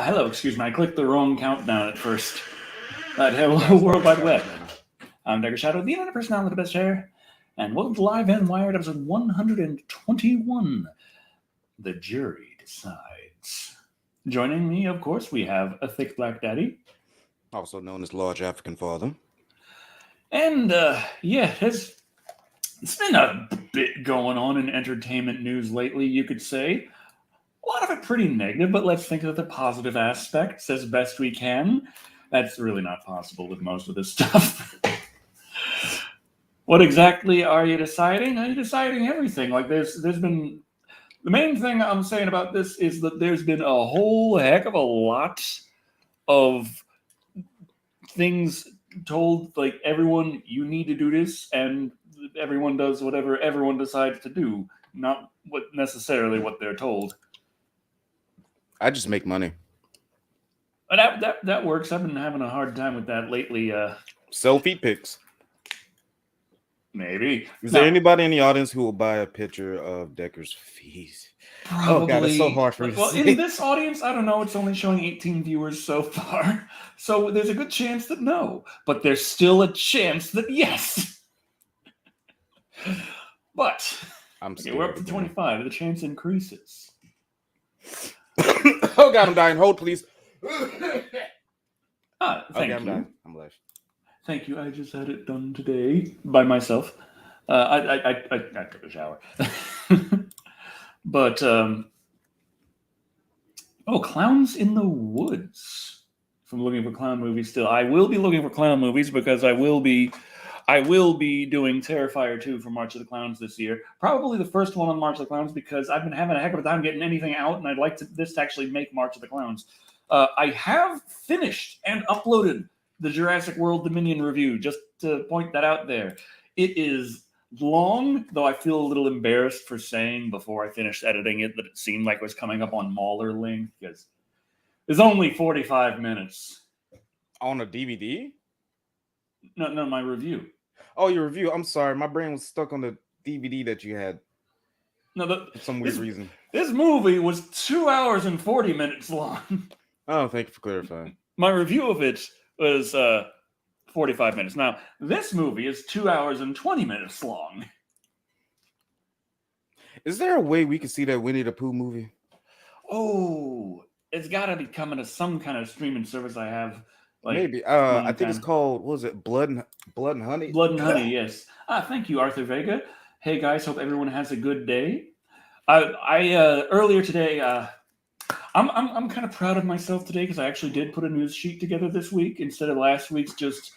Hello, excuse me. I clicked the wrong countdown at first. Hello, World Wide Web. I'm Decker Shadow, the internet personality of the best hair, and welcome to Live and Wired, episode 121. The Jury Decides. Joining me, of course, we have a thick black daddy. Also known as Large African Father. And, it's been a bit going on in entertainment news lately, you could say. A lot of it pretty negative, but let's think of the positive aspects as best we can. That's really not possible with most of this stuff. What exactly are you deciding? Are you deciding everything? Like there's been the main thing I'm saying about this is that there's been a whole heck of a lot of things told, like everyone, you need to do this, and everyone does whatever everyone decides to do, not what necessarily what they're told. I just make money. That works. I've been having a hard time with that lately. Sell feet pics. Maybe. Is there anybody in the audience who will buy a picture of Decker's feet? Probably. Oh god, it's so hard for me to say. In this audience, I don't know. It's only showing 18 viewers so far, so there's a good chance that no, but there's still a chance that yes. But we're up to 25. The chance increases. Oh god, I'm dying. Hold, please. Thank you. Dying. I'm left. Thank you. I just had it done today by myself. I took a shower. But Clowns in the Woods. If I'm looking for clown movies still, I will be looking for clown movies because I will be doing Terrifier 2 for March of the Clowns this year. Probably the first one on March of the Clowns because I've been having a heck of a time getting anything out, and I'd like this to actually make March of the Clowns. I have finished and uploaded the Jurassic World Dominion review, just to point that out there. It is long, though I feel a little embarrassed for saying before I finished editing it that it seemed like it was coming up on Mauler length, because it's only 45 minutes. On a DVD? No, my review. Oh, your review. I'm sorry. My brain was stuck on the DVD that you had. No, for some weird reason. This movie was 2 hours and 40 minutes long. Oh, thank you for clarifying. My review of it was 45 minutes. Now, this movie is 2 hours and 20 minutes long. Is there a way we could see that Winnie the Pooh movie? Oh, it's got to be coming to some kind of streaming service I have. Maybe. I think it's called, what was it? Blood and Honey? Blood and Honey, yes. Thank you, Arthur Vega. Hey, guys, hope everyone has a good day. I earlier today, I'm kind of proud of myself today because I actually did put a news sheet together this week instead of last week's just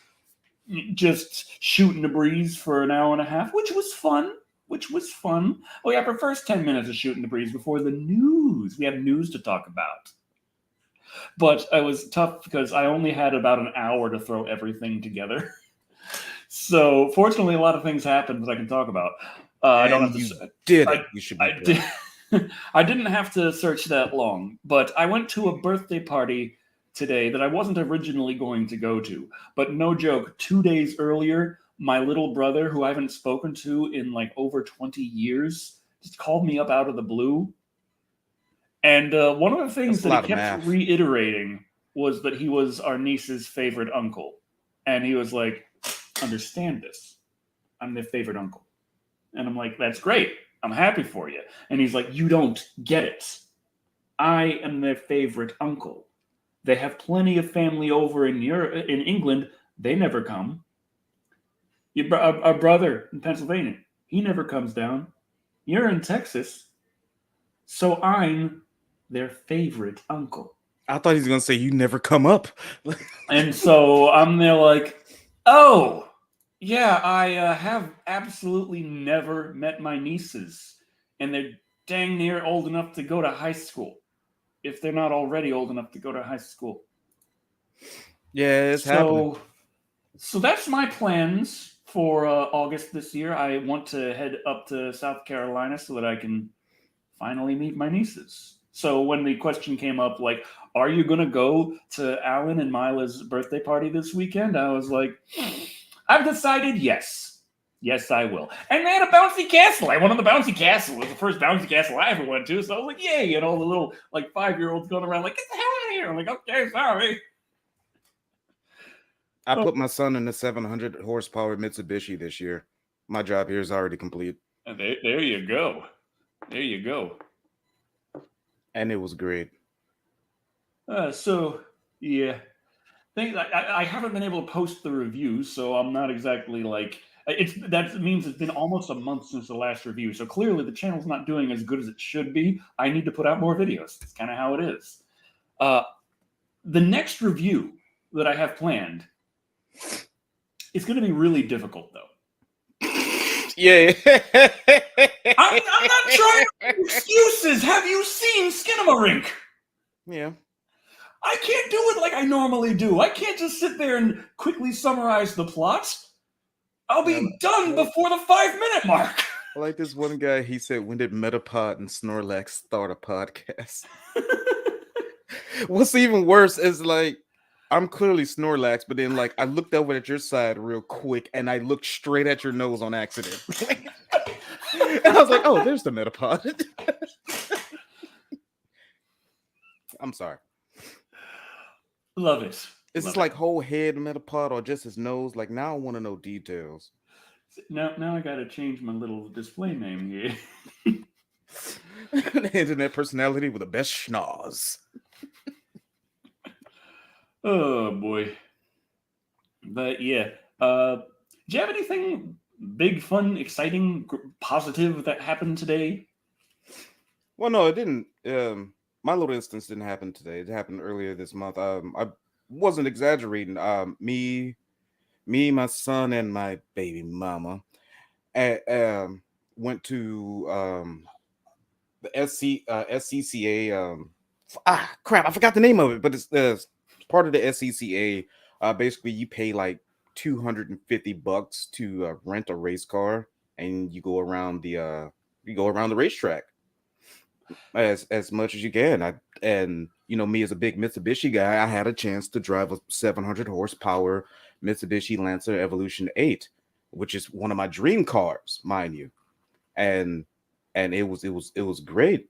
shooting the breeze for an hour and a half, which was fun. Oh yeah, for first 10 minutes of shooting the breeze before the news. We have news to talk about. But it was tough because I only had about an hour to throw everything together. So fortunately, a lot of things happened that I can talk about. I don't have to. You should be. I didn't have to search that long, but I went to a birthday party today that I wasn't originally going to go to. But no joke, 2 days earlier, my little brother, who I haven't spoken to in like over 20 years, just called me up out of the blue. And one of the things that he kept reiterating was that he was our niece's favorite uncle. And he was like, understand this. I'm their favorite uncle. And I'm like, that's great. I'm happy for you. And he's like, you don't get it. I am their favorite uncle. They have plenty of family over in England. They never come. Our brother in Pennsylvania, he never comes down. You're in Texas. So I'm their favorite uncle. I thought he was going to say, you never come up. And so I'm there like, oh, yeah, I have absolutely never met my nieces, and they're dang near old enough to go to high school, if they're not already old enough to go to high school. Yeah, it's happening. So that's my plans for August this year. I want to head up to South Carolina so that I can finally meet my nieces. So when the question came up, like, are you going to go to Alan and Mila's birthday party this weekend? I was like, I've decided yes. Yes, I will. And they had a bouncy castle. I went on the bouncy castle. It was the first bouncy castle I ever went to. So I was like, yay. And all the little like 5-year-olds going around like, get the hell out of here. I'm like, okay, sorry. I put my son in the 700 horsepower Mitsubishi this year. My job here is already complete. And there you go. There you go. And it was great. So, yeah. I haven't been able to post the reviews, so I'm not exactly like that means it's been almost a month since the last review. So clearly the channel's not doing as good as it should be. I need to put out more videos. It's kind of how it is. The next review that I have planned is going to be really difficult, though. Yeah. I'm not trying to make excuses. Have you seen Skinamarink? Yeah. I can't do it like I normally do. I can't just sit there and quickly summarize the plot. I'll be done before the 5-minute mark. I like this one guy. He said, when did Metapod and Snorlax start a podcast? What's even worse is like, I'm clearly Snorlax, but then like I looked over at your side real quick and I looked straight at your nose on accident. And I was like, oh, there's the Metapod. I'm sorry. Love it. Is this like whole head Metapod or just his nose? Like now I want to know details. Now I gotta change my little display name here. Internet personality with the best schnoz. Oh boy. But yeah. Do you have anything big, fun, exciting, positive that happened today? Well, no, it didn't. My little instance didn't happen today. It happened earlier this month. I wasn't exaggerating. Me, my son, and my baby mama went to the SCCA. Crap! I forgot the name of it, but it's part of the SCCA. Basically, you pay like $250 to rent a race car, and you go around the racetrack as much as you can. And me as a big Mitsubishi guy, I had a chance to drive a 700 horsepower Mitsubishi Lancer Evolution 8, which is one of my dream cars, mind you. And it was great.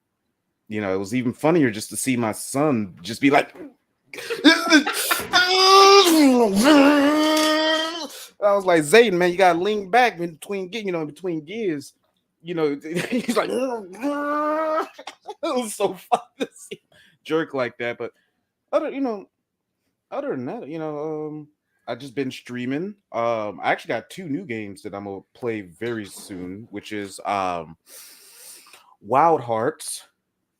It was even funnier just to see my son just be like I was like, Zayden, man, you gotta lean back between gears. He's like it was so fun to see jerk like that. But other than that, I just been streaming. I actually got 2 new games that I'm gonna play very soon, which is Wild Hearts.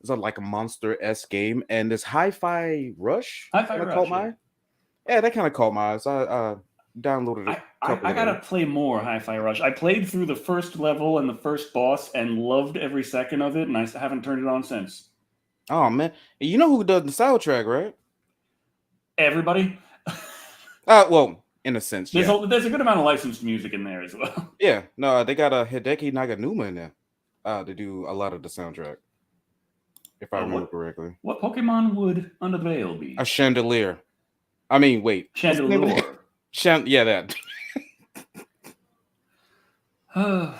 It's like a monster-esque game, and this Hi-Fi Rush. Hi-Fi Rush. Yeah, that kind of caught my eye. So I downloaded it. I gotta play more Hi-Fi Rush. I played through the first level and the first boss and loved every second of it, and I haven't turned it on since. Oh man, you know who does the soundtrack, right? Everybody. Well, in a sense, there's a good amount of licensed music in there as well. Yeah, no, they got a Hideki Naganuma in there to do a lot of the soundtrack, if I remember correctly. What Pokemon would Under the Veil be? A chandelier. I mean, wait. Chandelier. Yeah, that. I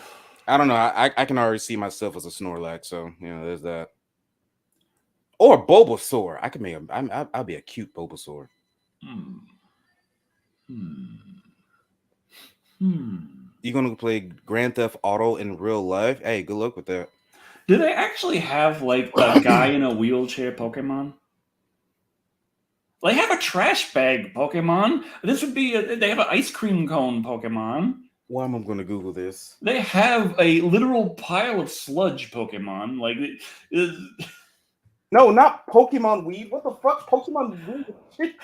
don't know. I can already see myself as a Snorlax, so there's that. Or Bulbasaur. I could make I'll be a cute Bulbasaur. You gonna play Grand Theft Auto in real life? Hey, good luck with that. Do they actually have like a guy in a wheelchair Pokemon? They have a trash bag Pokemon. This would be they have an ice cream cone Pokemon. Why am I going to Google this? They have a literal pile of sludge Pokemon. Like, no, not Pokemon weed. What the fuck, Pokemon weed? I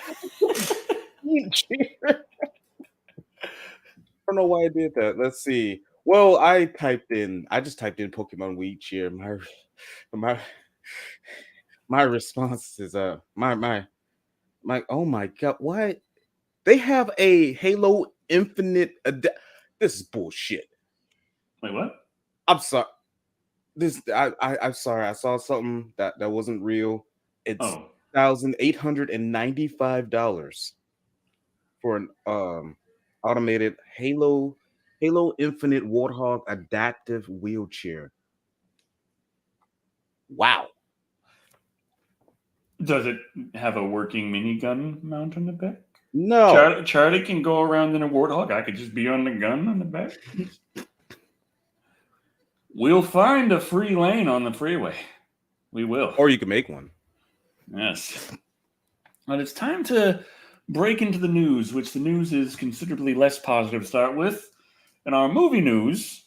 don't know why I did that. Let's see. Well, I just typed in Pokemon weed cheer. My response is my oh my god, what? They have a Halo Infinite. This is bullshit. Wait, what? I'm sorry. I'm sorry. I saw something that wasn't real. It's $1,895 for an automated Halo Halo Infinite Warthog adaptive wheelchair. Wow. Does it have a working minigun mount on the back? No. Charlie can go around in a warthog. I could just be on the gun on the back. We'll find a free lane on the freeway. We will. Or you can make one. Yes. But it's time to break into the news, which the news is considerably less positive to start with. In our movie news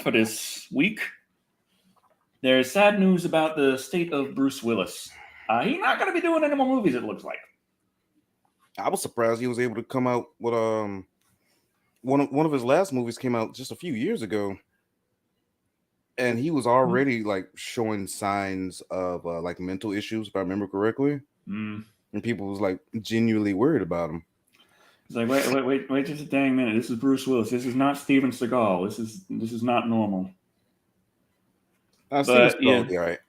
for this week, there's sad news about the state of Bruce Willis. He's not going to be doing any more movies, it looks like. I was surprised he was able to come out with one of his last movies came out just a few years ago, and he was already like showing signs of like mental issues, if I remember correctly. And people was like genuinely worried about him. It's like, wait just a dang minute. This is Bruce Willis. This is not Steven Seagal. This is not normal. Steven Seagal, all right.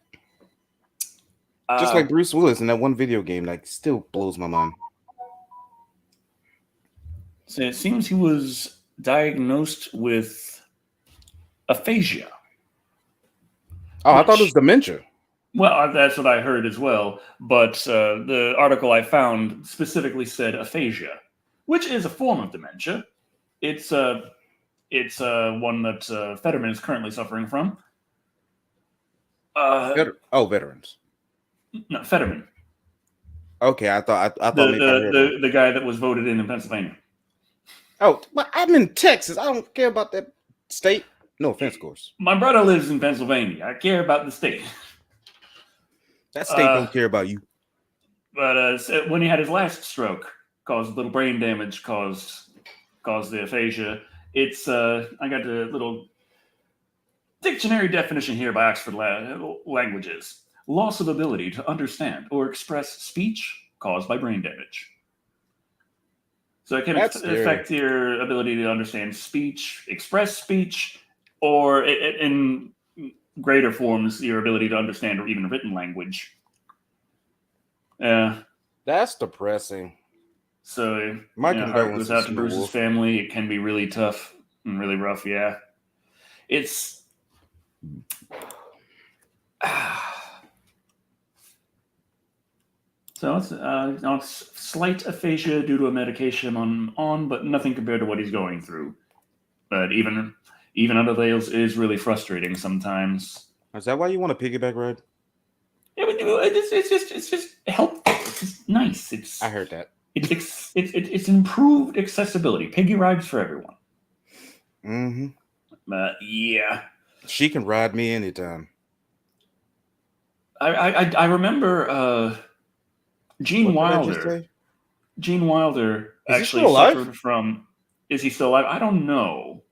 Just like Bruce Willis in that one video game, like still blows my mind. So it seems he was diagnosed with aphasia. Oh, I thought it was dementia. Well, that's what I heard as well. But the article I found specifically said aphasia, which is a form of dementia. It's one that Fetterman is currently suffering from. Veterans. No, Fetterman. Okay, I thought the guy that was voted in Pennsylvania. Oh, but I'm in Texas. I don't care about that state. No offense, of course. My brother lives in Pennsylvania. I care about the state. That state don't care about you. But when he had his last stroke, caused a little brain damage, caused the aphasia. It's I got the little dictionary definition here by Oxford Languages. Loss of ability to understand or express speech caused by brain damage. So it can affect your ability to understand speech, express speech, or in greater forms, your ability to understand or even written language. That's depressing. So my heart goes out to Bruce's family. It can be really tough and really rough. Yeah, it's. So it's slight aphasia due to a medication on, but nothing compared to what he's going through. But even under those is really frustrating sometimes. Is that why you want a piggyback ride? Yeah, it's just helpful. It's just nice. I heard that. It's improved accessibility. Piggy rides for everyone. Mm-hmm. But yeah, she can ride me anytime. I remember Gene Wilder. Gene Wilder actually suffered from. Is he still alive? I don't know.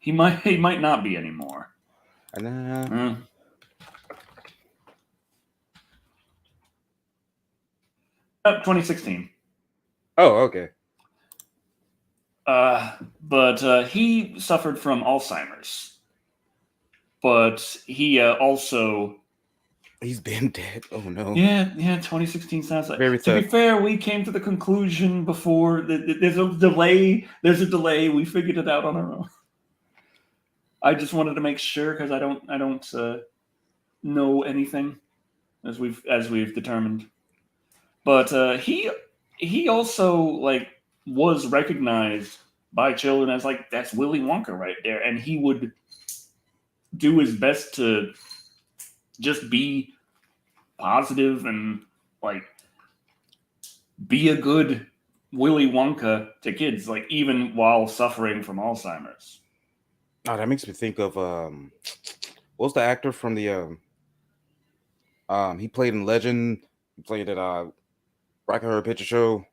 He might not be anymore. 2016. Oh, okay. But he suffered from Alzheimer's. But he also. He's been dead. Oh no. Yeah. 2016 sounds like. Very to be fair, we came to the conclusion before that there's a delay. There's a delay. We figured it out on our own. I just wanted to make sure because I don't know anything as we've determined. But he also like was recognized by children as like that's Willy Wonka right there, and he would do his best to just be positive and like be a good Willy Wonka to kids, like even while suffering from Alzheimer's. Oh, that makes me think of what's the actor from the he played in Legend, he played at Rock Horror Picture Show.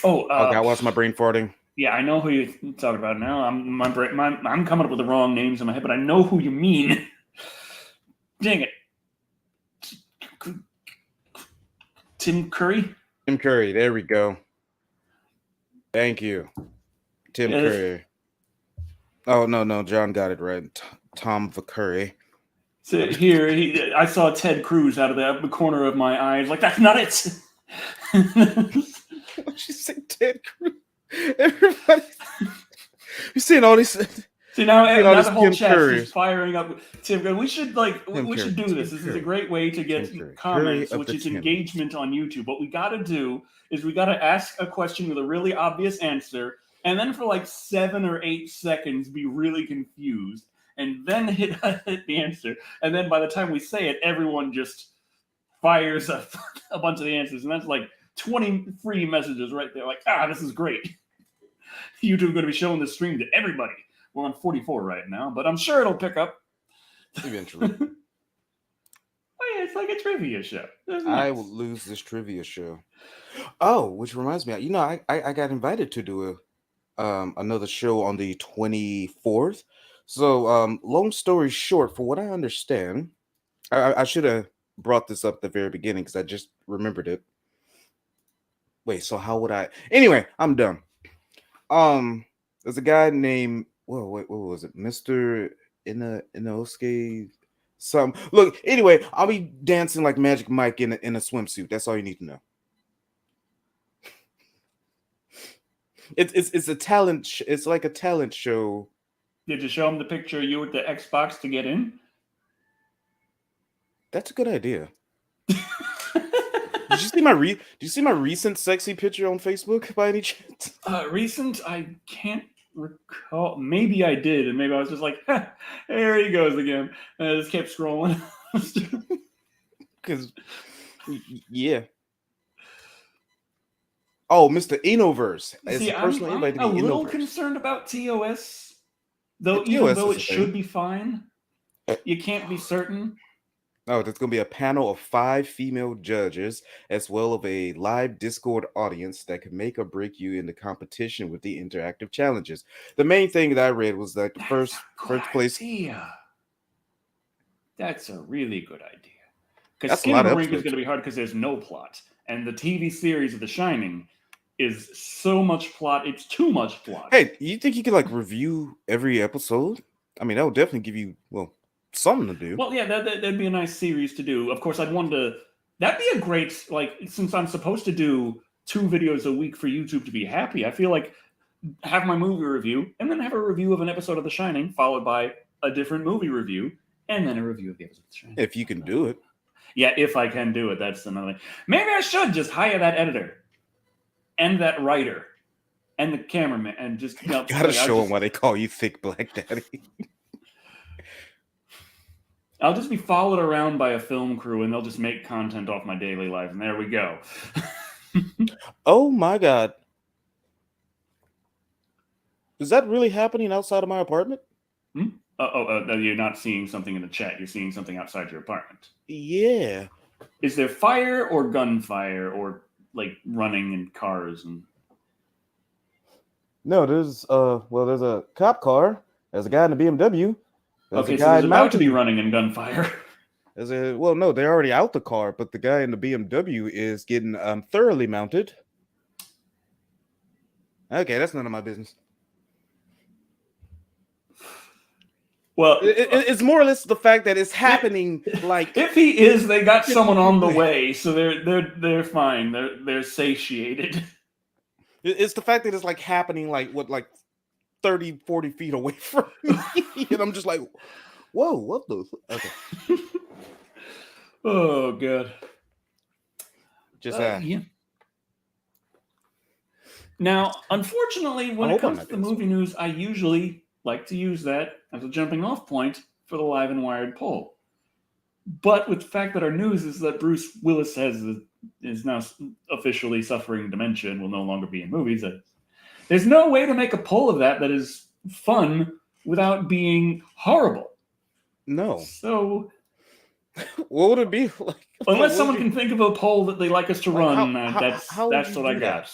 Oh, God, what's my brain farting? Yeah, I know who you're talking about now. I'm coming up with the wrong names in my head, but I know who you mean. Dang it. Tim Curry? Tim Curry, there we go. Thank you. Tim Curry. Oh, no, John got it right. Tom VcCurry. So here, I saw Ted Cruz out of the corner of my eye. Like, that's not it. What'd you say, Ted Cruz? Everybody. You seeing all these? See now This the whole Tim chat's Curry. just firing up. Tim, we should Tim we should Curry. do Tim this. This is a Curry. great way to Tim get Curry. Curry comments, of which the is Tim. engagement on YouTube. What we got to do is we got to ask a question with a really obvious answer, and then for like 7 or 8 seconds be really confused, and then hit the answer, and then by the time we say it, everyone just fires a bunch of the answers, and that's like 20 free messages right there. Like, this is great. YouTube going to be showing this stream to everybody. We're on 44 right now, but I'm sure it'll pick up eventually. Oh yeah, it's like a trivia show. Nice. I will lose this trivia show. Oh, which reminds me, I got invited to do another show on the 24th. So, long story short, for what I understand, I should have brought this up at the very beginning because I just remembered it. Wait, so how would I? Anyway, I'm done. There's a guy named what was it, Mr. Inosuke? Look. Anyway, I'll be dancing like Magic Mike in a swimsuit. That's all you need to know. It's a talent. It's like a talent show. Did you show him the picture of you with the Xbox to get in? That's a good idea. Did you see my recent sexy picture on Facebook by any chance? Recent? I can't recall. Maybe I did, and maybe I was just like, there he goes again. And I just kept scrolling. Because, yeah. Oh, Mr. Inoverse. See, I'm a little concerned about TOS, though. Even though it should be fine, you can't be certain. Oh, there's going to be a panel of 5 female judges, as well as a live Discord audience that can make or break you in the competition with the interactive challenges. The main thing that I read was that first place. That's a really good idea. Because Skin of a Rink is going to be hard because there's no plot, and the TV series of The Shining is so much plot. It's too much plot. Hey, you think you could like review every episode? I mean, that would definitely give you something to do. Well, yeah, that'd be a nice series to do. Of course, I'd want to. That'd be a great since I'm supposed to do 2 videos a week for YouTube to be happy. I feel like have my movie review and then have a review of an episode of The Shining, followed by a different movie review, and then a review of the episode of The Shining. If you can do it. Yeah, if I can do it, that's another thing. Maybe I should just hire that editor and that writer and the cameraman and just gotta show them why they call you Thick Black Daddy. I'll just be followed around by a film crew and they'll just make content off my daily life, and there we go. Oh my God. Is that really happening outside of my apartment? You're not seeing something in the chat. You're seeing something outside your apartment. Yeah. Is there fire or gunfire or like running in cars and? No, there's a cop car. There's a guy in a BMW. There's a guy there's about to be running in gunfire. No, they're already out the car, but the guy in the BMW is getting thoroughly mounted. Okay, that's none of my business. Well, it's more or less the fact that it's happening. If he is, they got someone on the way, so they're fine. They're satiated. It's the fact that it's like happening like 30, 40 feet away from me, and I'm just like, whoa, what the? Okay. Oh God. Just yeah. Now, unfortunately, when it comes to the movie news, I usually like to use that as a jumping off point for the Live and Wired poll. But with the fact that our news is that Bruce Willis is now officially suffering dementia and will no longer be in movies, there's no way to make a poll of that is fun without being horrible. No. So what would it be like? Unless someone can think of a poll that they like us to run, that's what I got.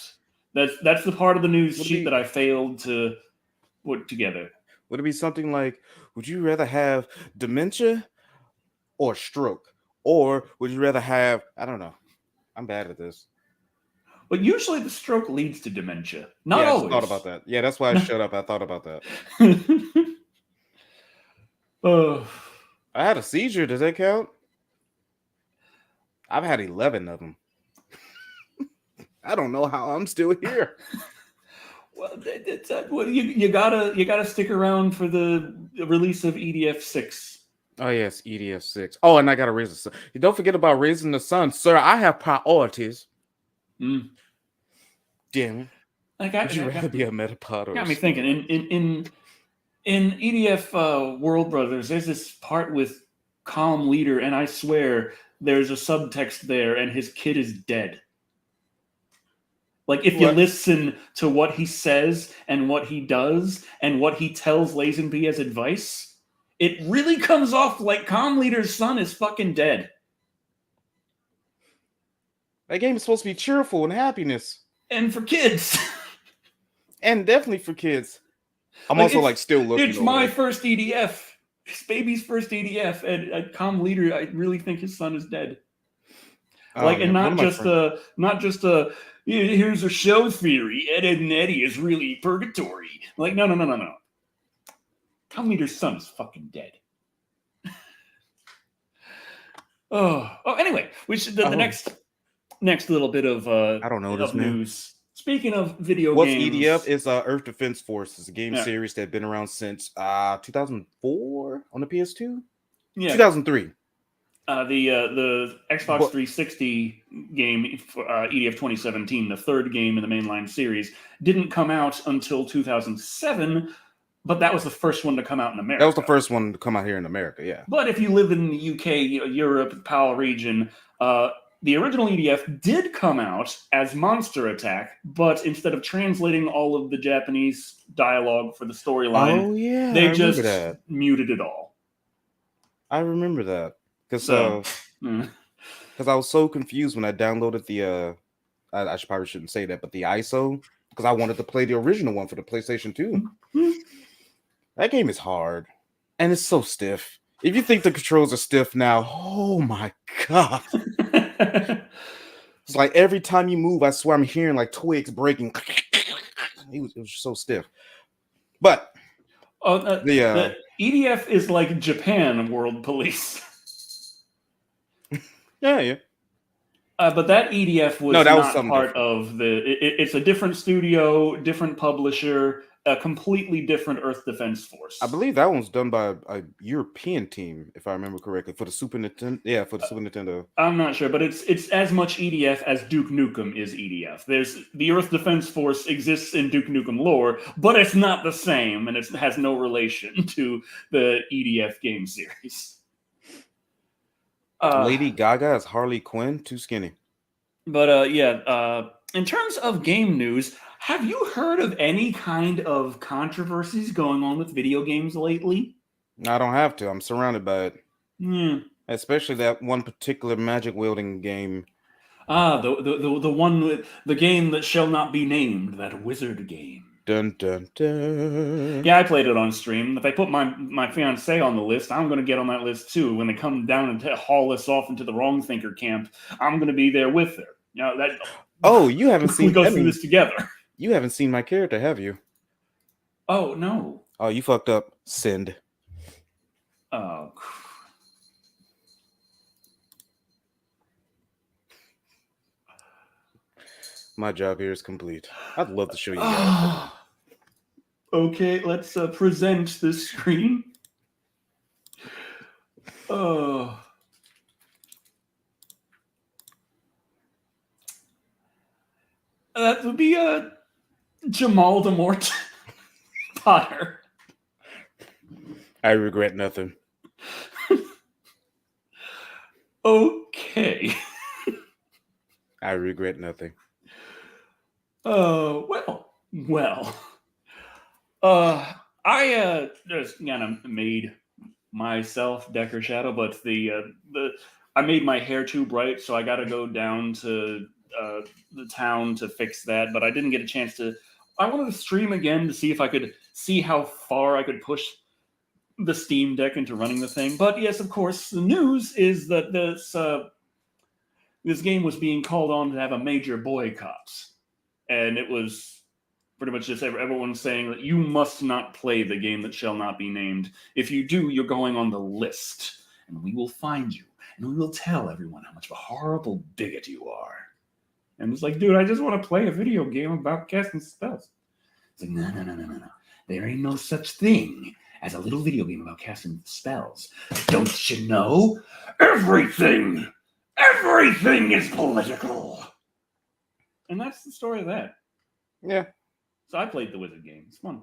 That's the part of the news sheet that I failed to put together. Would it be something like, would you rather have dementia or stroke? Or would you rather have, I don't know. I'm bad at this. But usually the stroke leads to dementia. Not always. I thought about that. Yeah, that's why I shut up. I thought about that. I had a seizure. Does that count? I've had 11 of them. I don't know how I'm still here. Well, you gotta stick around for the release of EDF 6. Oh yes, EDF 6. Oh, and I gotta raise the sun. Don't forget about raising the sun, sir. I have priorities. Mm. Damn it. Would you rather be a Metapod or got a me thinking. In EDF World Brothers, there's this part with Calm Leader, and I swear there's a subtext there, and his kid is dead. Like, if you listen to what he says and what he does and what he tells Lazenby as advice, it really comes off like Calm Leader's son is fucking dead. That game is supposed to be cheerful and happiness. And for kids. And definitely for kids. I'm also like still looking. It's my first EDF. It's baby's first EDF. And Calm Leader, I really think his son is dead. And not just a here's a show theory. Ed and Eddie is really purgatory. Like, no. Calm Leader's son is fucking dead. Anyway, we should the next little bit of I don't know this news. Speaking of video What's games, EDF is Earth Defense Force. It's a game series that's been around since 2004 on the PS2. Yeah, 2003. The Xbox 360 game for EDF 2017, the third game in the mainline series, didn't come out until 2007, but that was the first one to come out in America. That was the first one to come out here in America, yeah. But if you live in the UK, Europe, PAL region, the original EDF did come out as Monster Attack, but instead of translating all of the Japanese dialogue for the storyline, they just muted it all. I remember that. Because I was so confused when I downloaded the I probably shouldn't say that, but the ISO, because I wanted to play the original one for the PlayStation 2. That game is hard, and it's so stiff. If you think the controls are stiff now, oh my god. It's like every time you move, I swear I'm hearing like twigs breaking. It was so stiff. But the EDF is like Japan World Police. Yeah. But that EDF was not part of the. It's a different studio, different publisher, a completely different Earth Defense Force. I believe that one's done by a European team, if I remember correctly, for the Super Nintendo. Yeah, for the Super Nintendo. I'm not sure, but it's as much EDF as Duke Nukem is EDF. There's the Earth Defense Force exists in Duke Nukem lore, but it's not the same, and it has no relation to the EDF game series. Lady Gaga is Harley Quinn, too skinny. But in terms of game news, have you heard of any kind of controversies going on with video games lately? I don't have to. I'm surrounded by it. Especially that one particular magic wielding game. The one with the game that shall not be named, that wizard game. Dun dun dun. Yeah, I played it on stream. If I put my fiance on the list, I'm going to get on that list too. When they come down and haul us off into the wrong thinker camp, I'm going to be there with her. You haven't seen. We go through this together. You haven't seen my character, have you? Oh no. Oh, you fucked up. Send. Oh. My job here is complete. I'd love to show you guys. Okay, let's present this screen. That would be Jamal Demort Potter. I regret nothing. Okay. I regret nothing. I just kind of made myself Decker Shadow, but I made my hair too bright, so I got to go down to the town to fix that. But I didn't get a chance to. I wanted to stream again to see if I could see how far I could push the Steam Deck into running the thing. But yes, of course, the news is that this game was being called on to have a major boycott. And it was pretty much just everyone saying that you must not play the game that shall not be named. If you do, you're going on the list. And we will find you. And we will tell everyone how much of a horrible bigot you are. And it's like, dude, I just want to play a video game about casting spells. It's like, no. There ain't no such thing as a little video game about casting spells. Don't you know? Everything is political. And that's the story of that. Yeah. So I played the wizard game. It's fun.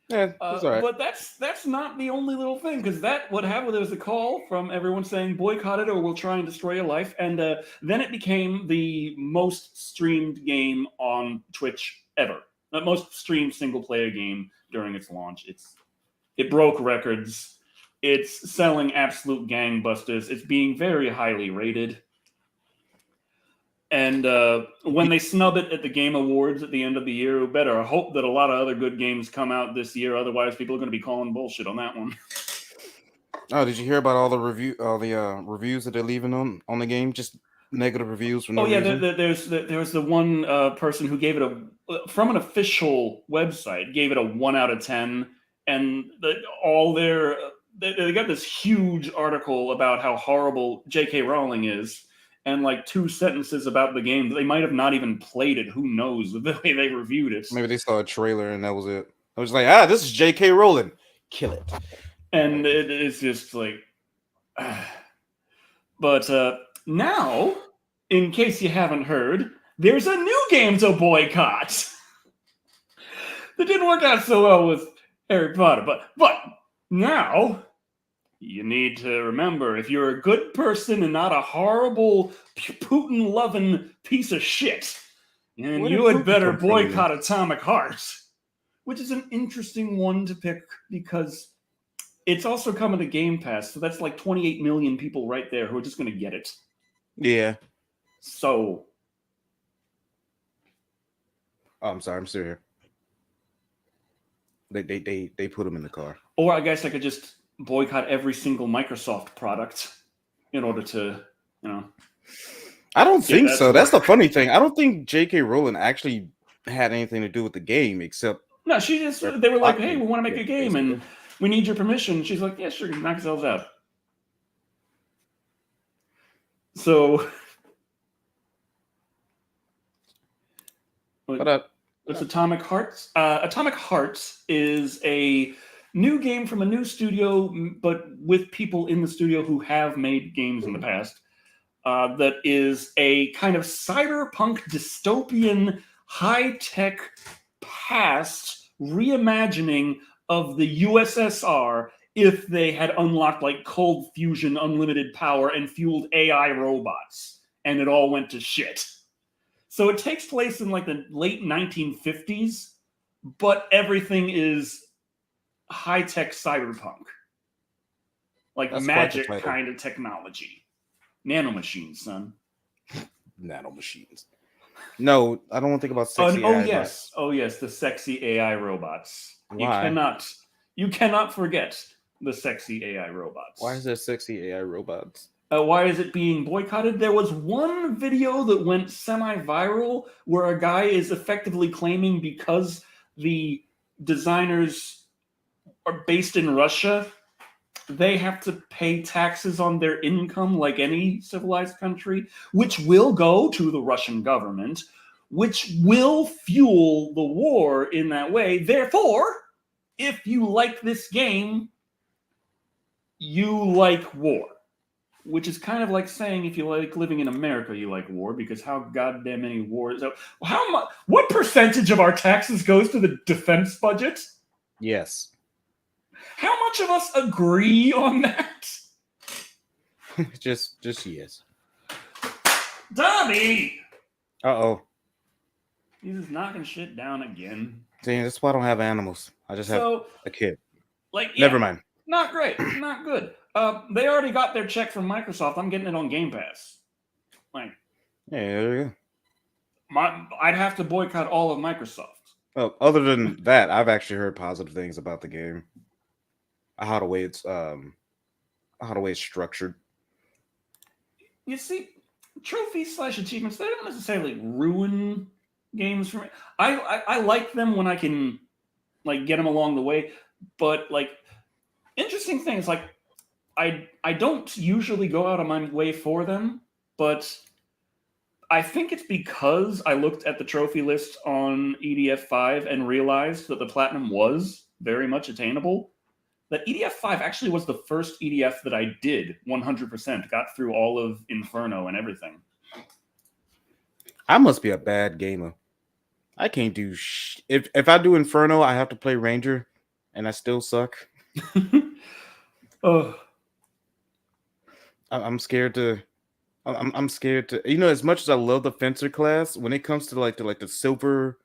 Yeah, that's all right. But that's not the only little thing, because what happened, there was a call from everyone saying boycott it or we'll try and destroy your life, and then it became the most streamed game on Twitch ever. The most streamed single player game during its launch. It broke records. It's selling absolute gangbusters. It's being very highly rated. And when they snub it at the Game Awards at the end of the year, we better hope that a lot of other good games come out this year. Otherwise, people are going to be calling bullshit on that one. Oh, did you hear about all the reviews that they're leaving on the game? Just negative reviews for no reason. There's the one person who gave it from an official website, gave it a 1 out of 10, and they got this huge article about how horrible J.K. Rowling is. And like 2 sentences about the game. They might have not even played it. Who knows with the way they reviewed it? Maybe they saw a trailer and that was it. I was like, this is J.K. Rowling. Kill it. And it's just like... But now, in case you haven't heard, there's a new game to boycott. That didn't work out so well with Harry Potter. But now... You need to remember, if you're a good person and not a horrible Putin-loving piece of shit, and you had better boycott Atomic Heart, which is an interesting one to pick because it's also coming to Game Pass, so that's like 28 million people right there who are just going to get it. Yeah. So... Oh, I'm sorry, I'm still here. They put them in the car. Or I guess I could just... boycott every single Microsoft product in order to, I don't think so. That's the funny thing. I don't think J.K. Rowling actually had anything to do with the game, except no. They were like, "Hey, we want to make a game, and we need your permission." She's like, "Yeah, sure, knock yourselves out." So, it's Atomic Hearts. Atomic Hearts is a new game from a new studio, but with people in the studio who have made games in the past. That is a kind of cyberpunk dystopian high-tech past reimagining of the USSR if they had unlocked like cold fusion, unlimited power, and fueled AI robots, and it all went to shit. So it takes place in like the late 1950s, but everything is high-tech cyberpunk, like that's magic kind of technology. Nanomachines, son. Nanomachines. No, I don't want to think about sexy AI. Oh yes, the sexy AI robots. Why? You cannot forget the sexy AI robots. Why is there sexy AI robots? Why is it being boycotted? There was one video that went semi-viral where a guy is effectively claiming because the designers are based in Russia, they have to pay taxes on their income like any civilized country, which will go to the Russian government, which will fuel the war in that way. Therefore, if you like this game, you like war. Which is kind of like saying if you like living in America, you like war, because how goddamn many wars... What percentage of our taxes goes to the defense budget? Yes. How much of us agree on that? just yes. Dobby! Uh-oh. He's just knocking shit down again. Damn, that's why I don't have animals. I just have a kid. Never mind. Not great. Not good. They already got their check from Microsoft. I'm getting it on Game Pass. Yeah, there you go. I'd have to boycott all of Microsoft. Well, other than that, I've actually heard positive things about the game. How the way it's structured. You see, trophies / achievements, they don't necessarily ruin games for me. I like them when I can like get them along the way, but like interesting thing is like I don't usually go out of my way for them, but I think it's because I looked at the trophy list on EDF5 and realized that the platinum was very much attainable. That EDF5 actually was the first EDF that I did 100%, got through all of Inferno and everything. I must be a bad gamer. I can't do if I do Inferno, I have to play Ranger, and I still suck. Oh, I'm scared to. I'm scared to. You know, as much as I love the Fencer class, when it comes to the silver,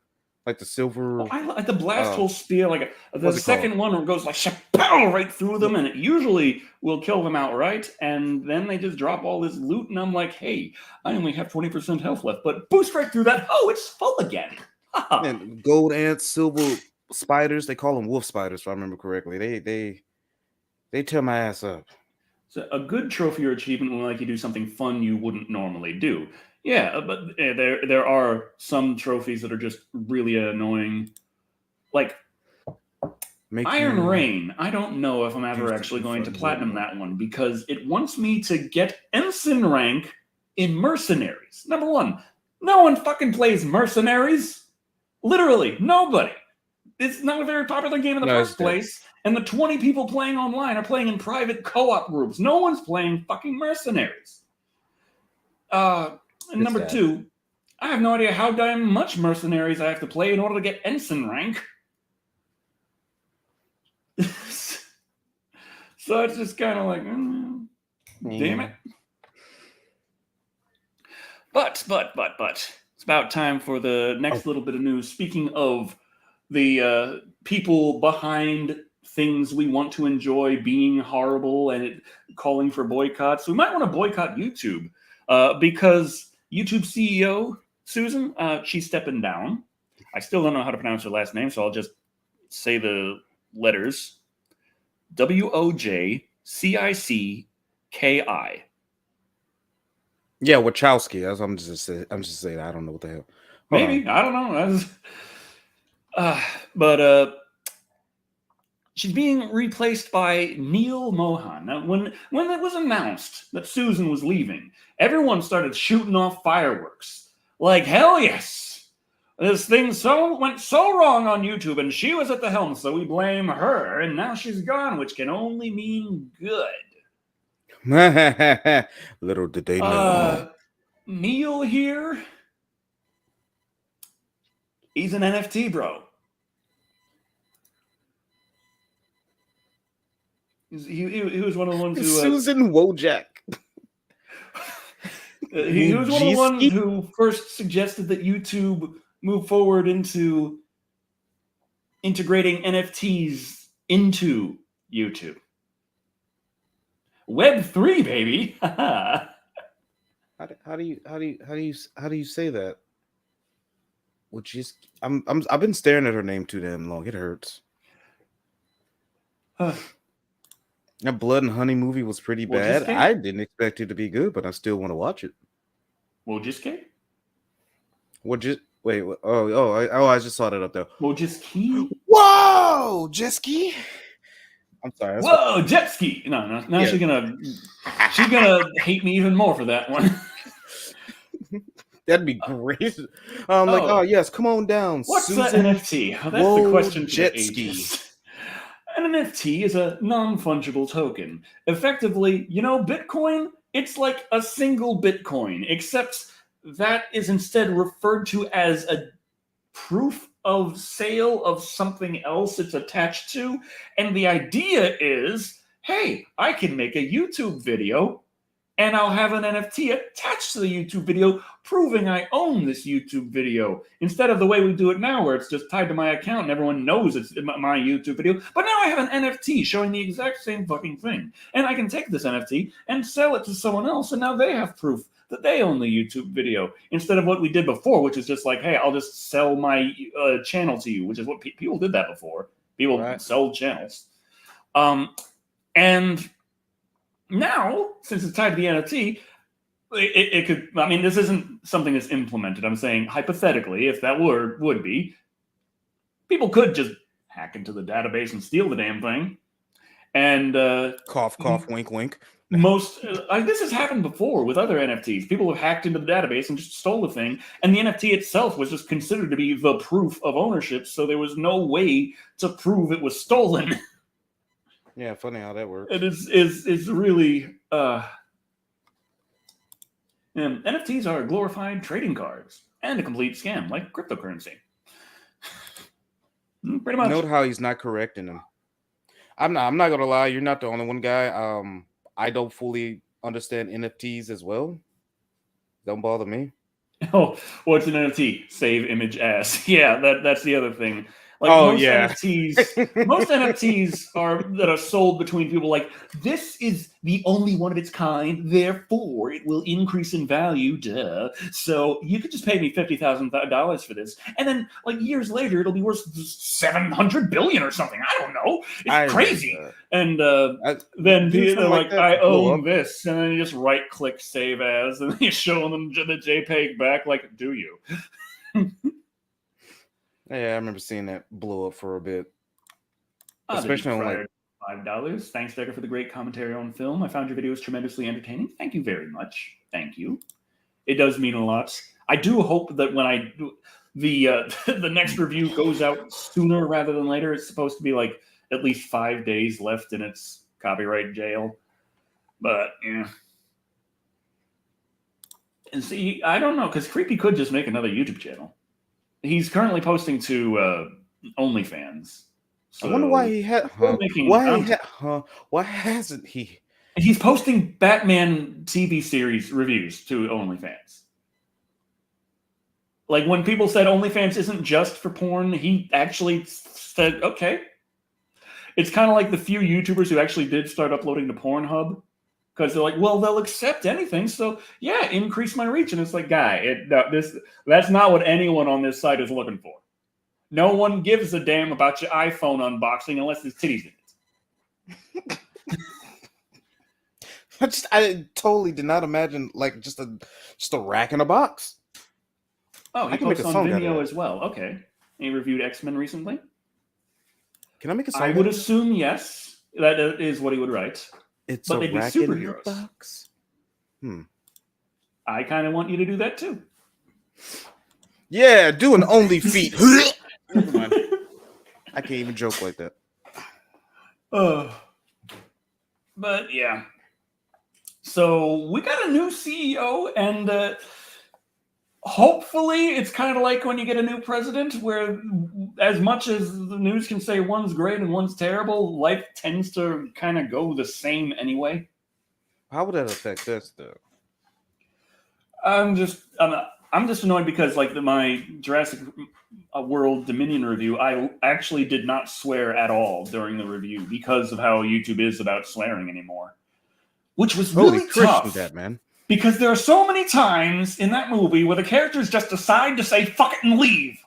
well, I like the blast hole uh, spear. Like the what's it second called? one where it goes like shapow right through them, and it usually will kill them outright. And then they just drop all this loot, and I'm like, hey, I only have 20% health left, but boost right through that. Oh, it's full again. Man, gold ants, silver spiders. They call them wolf spiders, if I remember correctly. They tear my ass up. So a good trophy or achievement will make you do something fun you wouldn't normally do. Yeah, but there are some trophies that are just really annoying. Like Iron Rain, I don't know if I'm ever actually going to platinum that one because it wants me to get ensign rank in Mercenaries. Number one, no one fucking plays Mercenaries. Literally, nobody. It's not a very popular game in the first place, and the 20 people playing online are playing in private co-op groups. No one's playing fucking Mercenaries. And number two, I have no idea how damn much Mercenaries I have to play in order to get ensign rank. So it's just kind of like, damn it. But it's about time for the next little bit of news. Speaking of the people behind things we want to enjoy being horrible and calling for boycotts, we might want to boycott YouTube because YouTube CEO Susan, she's stepping down. I still don't know how to pronounce her last name, so I'll just say the letters. Wojcicki. Yeah, Wachowski. I'm just saying. I don't know what the hell. Maybe I don't know. But she's being replaced by Neil Mohan. Now, when it was announced that Susan was leaving, everyone started shooting off fireworks. Like, hell yes! This thing went so wrong on YouTube, and she was at the helm, so we blame her, and now she's gone, which can only mean good. Little did they know. Neil here, he's an NFT bro. He was one of the ones who Susan Wojak. he was one of the ones who first suggested that YouTube move forward into integrating NFTs into YouTube. Web3, baby. How do you say that? Which is I've been staring at her name too damn long. It hurts. That Blood and Honey movie was pretty bad. I didn't expect it to be good, but I still want to watch it. Wojcicki? Wait. I just saw that up there. Wojcicki? Whoa, Jetski. I'm sorry. Whoa, jet ski. No. Now she's gonna hate me even more for that one. That'd be great. Like, oh yes, come on down. What's an NFT? That's the question. Jet ski. An NFT is a non-fungible token. Effectively, Bitcoin, it's like a single Bitcoin, except that is instead referred to as a proof of sale of something else it's attached to. And the idea is, hey, I can make a YouTube video and I'll have an NFT attached to the YouTube video proving I own this YouTube video. Instead of the way we do it now where it's just tied to my account and everyone knows it's my YouTube video. But now I have an NFT showing the exact same fucking thing. And I can take this NFT and sell it to someone else and now they have proof that they own the YouTube video. Instead of what we did before, which is just like, hey, I'll just sell my channel to you, which is what people did that before. People sold channels. And now, since it's tied to the NFT, it could, I mean, this isn't something that's implemented. I'm saying hypothetically, if that would be, people could just hack into the database and steal the damn thing. And cough, cough, wink, wink. This has happened before with other NFTs. People have hacked into the database and just stole the thing, and the NFT itself was just considered to be the proof of ownership, so there was no way to prove it was stolen. Yeah, funny how that works. It is really NFTs are glorified trading cards and a complete scam like cryptocurrency. Pretty much. Note how he's not correcting them. I'm not gonna lie, you're not the only one guy. I don't fully understand NFTs as well. Don't bother me. Oh, what's an NFT? Save image as. Yeah, that's the other thing. Like most NFTs that are sold between people like, this is the only one of its kind, therefore it will increase in value, duh. So you could just pay me $50,000 for this, and then like years later it'll be worth $700 billion or something. I don't know. It's crazy. And then they're like, I own this, and then you just right click save as, and then you show them the JPEG back. Like, do you? Yeah, I remember seeing that blow up for a bit. Especially on like $5. Thanks, Decker, for the great commentary on film. I found your videos tremendously entertaining. Thank you very much. Thank you. It does mean a lot. I do hope that when the next review goes out sooner rather than later. It's supposed to be like at least 5 days left in its copyright jail. But yeah. And see, I don't know, because Creepy could just make another YouTube channel. He's currently posting to OnlyFans. So I wonder why he had. Why hasn't he? He's posting Batman TV series reviews to OnlyFans. Like when people said OnlyFans isn't just for porn, he actually said, okay. It's kind of like the few YouTubers who actually did start uploading to Pornhub. Because they're like, well, they'll accept anything, so yeah, increase my reach. And it's like, guy, that's not what anyone on this site is looking for. No one gives a damn about your iPhone unboxing unless there's titties in it. I totally did not imagine like just a rack in a box. Oh, he posts on Vimeo as well. Okay, he reviewed X-Men recently. Can I make a song? I would assume yes. That is what he would write. But they'd be superheroes. Box. I kind of want you to do that too. Yeah, do an only feet. I can't even joke like that. But yeah. So we got a new CEO, and hopefully it's kind of like when you get a new president, where as much as the news can say one's great and one's terrible, life tends to kind of go the same anyway. How would that affect us, though? I'm just annoyed because like my Jurassic World Dominion review, I actually did not swear at all during the review because of how YouTube is about swearing anymore, which was really tough. That man. Because there are so many times in that movie where the characters just decide to say "fuck it" and leave.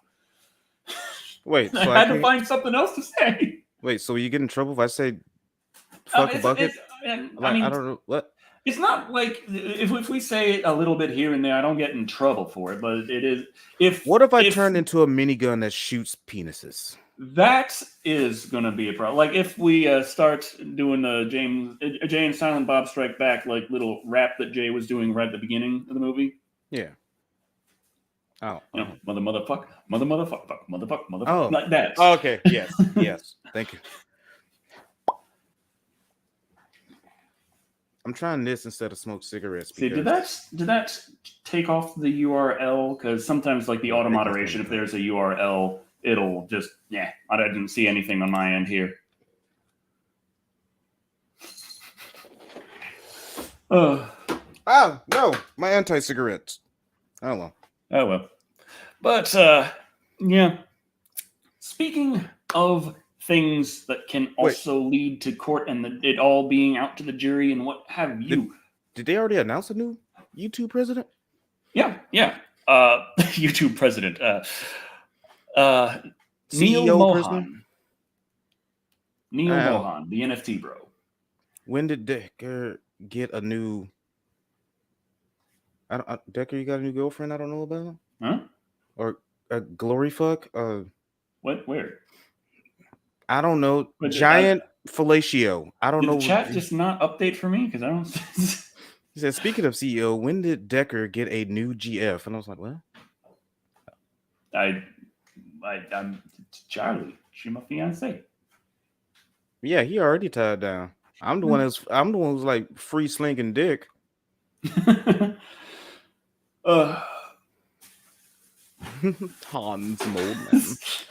Wait, so I had to find something else to say. Wait, so you get in trouble if I say "fuck a bucket"? I don't know what. It's not like if we say it a little bit here and there, I don't get in trouble for it. But it is What if I turn into a minigun that shoots penises? That is going to be a problem. Like if we start doing Jay and Silent Bob Strike Back, like little rap that Jay was doing right at the beginning of the movie. Yeah. Oh. You know, motherfuck, motherfuck. Oh. Like that. Oh, okay. Yes. Yes. Thank you. I'm trying this instead of smoke cigarettes. See, did that take off the URL? Because sometimes, like the auto moderation, if there's a URL, it'll just I didn't see anything on my end here. Oh no, my anti-cigarettes. Oh well. But yeah. Speaking of things that can also lead to court and it all being out to the jury and what have you. Did they already announce a new YouTube president? Yeah. YouTube president. Neil Mohan. Neil Mohan, the NFT bro. When did Decker get a new... Decker, you got a new girlfriend I don't know about? Huh? Or a glory fuck? What? Where? I don't know. But Giant fellatio. I don't did know. the chat just not update for me? Because I don't. He said, speaking of CEO, when did Decker get a new GF? And I was like, well, I'm Charlie. She's my fiance. yeah, he already tied down. I'm the one who's like free slinging dick. Hans Moldman.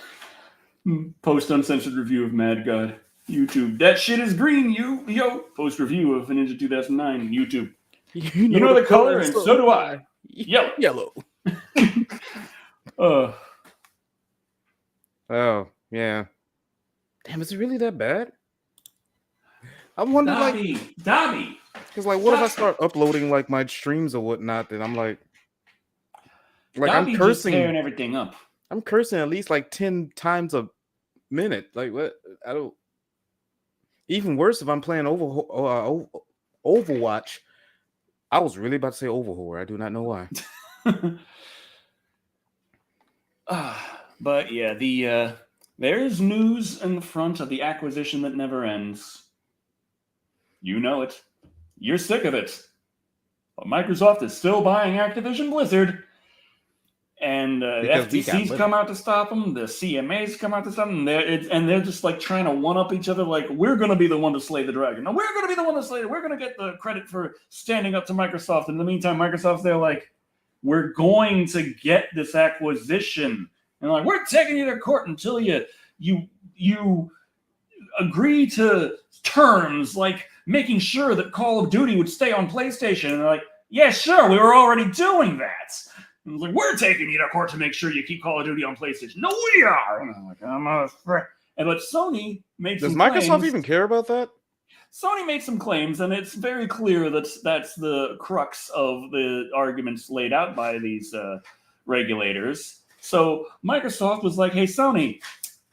Post uncensored review of Mad God. YouTube. That shit is green, yo. Post review of Ninja 2009. YouTube. You know the color, and so do I. Yellow. Yellow. Oh, yeah. Damn, is it really that bad? I wonder, Dobby. Because, like, what if I start uploading, like, my streams or whatnot, then I'm like Dobby I'm cursing. Just tearing everything up. I'm cursing at least, like, 10 times a minute. Like, what? I don't... Even worse if I'm playing Overwatch. I was really about to say Overwhore. I do not know why. But, yeah, there is news in the front of the acquisition that never ends. You know it. You're sick of it. But Microsoft is still buying Activision Blizzard. And the FTC's come out to stop them. The CMA's come out to stop them. They're just like trying to one-up each other. Like, we're going to be the one to slay the dragon. No, we're going to be the one to slay it. We're going to get the credit for standing up to Microsoft. In the meantime, Microsoft's there like, we're going to get this acquisition. And like, we're taking you to court until you agree to terms like making sure that Call of Duty would stay on PlayStation. And they're like, yeah, sure, we were already doing that. And it's like, we're taking you to court to make sure you keep Call of Duty on PlayStation. No, we are. And I'm like, I'm afraid. But Sony made some claims. Does Microsoft even care about that? Sony made some claims, and it's very clear that that's the crux of the arguments laid out by these regulators. So Microsoft was like, hey, Sony,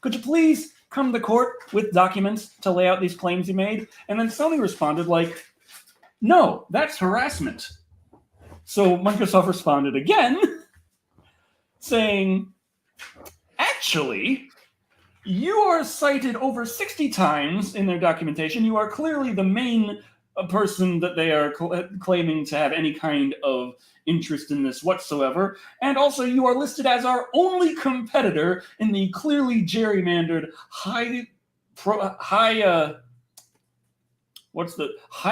could you please come to court with documents to lay out these claims you made? And then Sony responded like, no, that's harassment. So Microsoft responded again, saying, actually, you are cited over 60 times in their documentation. You are clearly the main person that they are claiming to have any kind of interest in this whatsoever. And also, you are listed as our only competitor in the clearly gerrymandered high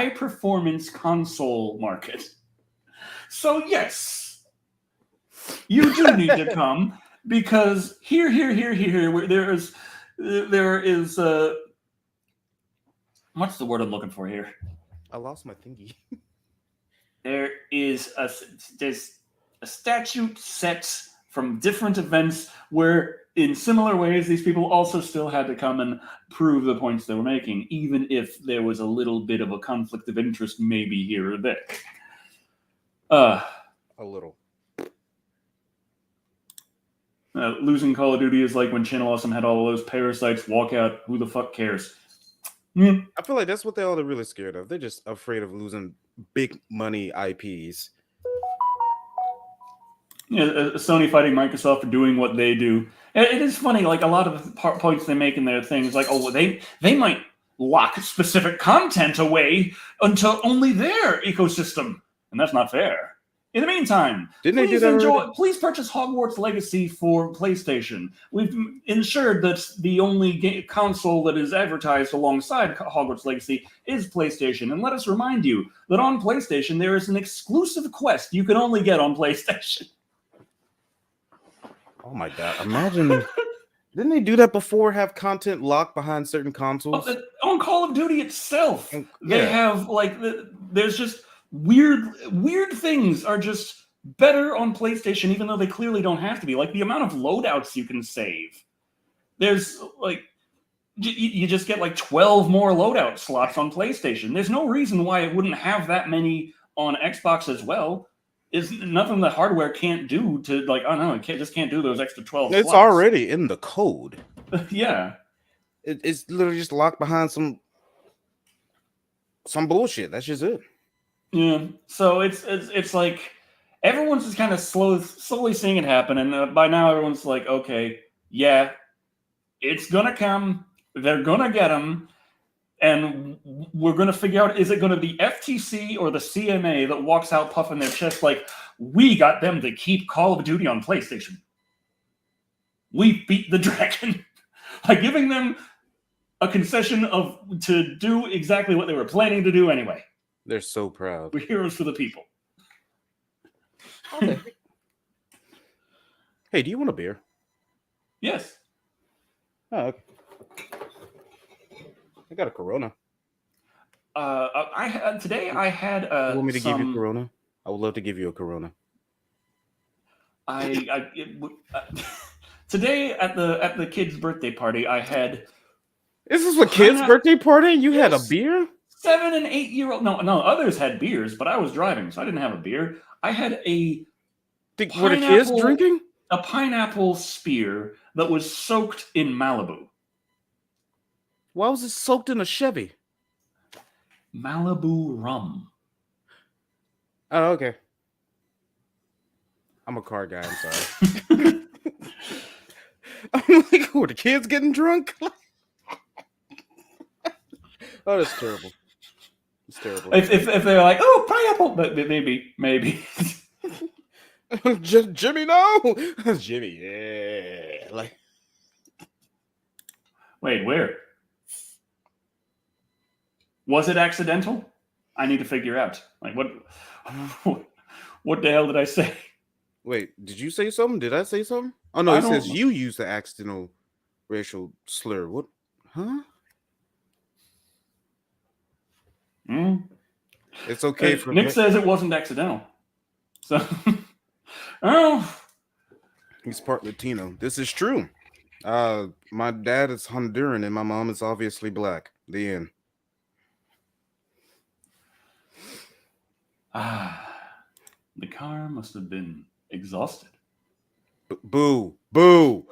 performance console market. So yes, you do need to come, because here, where there is what's the word I'm looking for here? I lost my thingy. There's a statute set from different events where, in similar ways, these people also still had to come and prove the points they were making, even if there was a little bit of a conflict of interest, maybe here or there. A little. Losing Call of Duty is like when Channel Awesome had all of those parasites walk out. Who the fuck cares? I feel like that's what they're all really scared of. They're just afraid of losing big money IPs. Yeah, Sony fighting Microsoft for doing what they do. It is funny, like a lot of the points they make in their things, like, oh, they might lock specific content away until only their ecosystem. And that's not fair. In the meantime, please purchase Hogwarts Legacy for PlayStation. We've ensured that the only console that is advertised alongside Hogwarts Legacy is PlayStation. And let us remind you that on PlayStation, there is an exclusive quest you can only get on PlayStation. Oh my God. Imagine... Didn't they do that before, have content locked behind certain consoles? On Call of Duty itself, they have, like, there's just... Weird things are just better on PlayStation, even though they clearly don't have to be. Like, the amount of loadouts you can save. There's, like, you just get, like, 12 more loadout slots on PlayStation. There's no reason why it wouldn't have that many on Xbox as well. Is nothing the hardware can't do to, like, I don't know, it just can't do those extra 12 slots. It's already in the code. Yeah. It's literally just locked behind some bullshit. That's just it. Yeah, so it's like everyone's just kind of slowly seeing it happen, and by now everyone's like, okay, yeah, it's gonna come. They're gonna get them, and we're gonna figure out, is it gonna be FTC or the CMA that walks out puffing their chest like, we got them to keep Call of Duty on PlayStation. We beat the dragon. By giving them a concession to do exactly what they were planning to do anyway. They're so proud. We're heroes for the people. Okay. Hey, do you want a beer? Yes. Oh, okay. I got a Corona. Today I had You want me to give you a Corona? I would love to give you a Corona. Today at the kid's birthday party, I had. Is this a kid's birthday party? You had a beer? 7 and 8 year old. No, others had beers, but I was driving, so I didn't have a beer. I had were the kids drinking? A pineapple spear that was soaked in Malibu. Why was it soaked in a Chevy? Malibu rum. Oh, okay. I'm a car guy. I'm sorry. I'm like, were the kids getting drunk? Oh, that's terrible. It's terrible. If they're like, oh, pineapple, but maybe. Jimmy, no, Jimmy, yeah. Like, wait, where? Was it accidental? I need to figure out. Like, what the hell did I say? Wait, did you say something? Did I say something? Oh no, it says you used the accidental racial slur. What? Huh? It's okay for Nick says it wasn't accidental. So, oh, he's part Latino. This is true. My dad is Honduran and my mom is obviously black. The end. The car must have been exhausted. Boo. You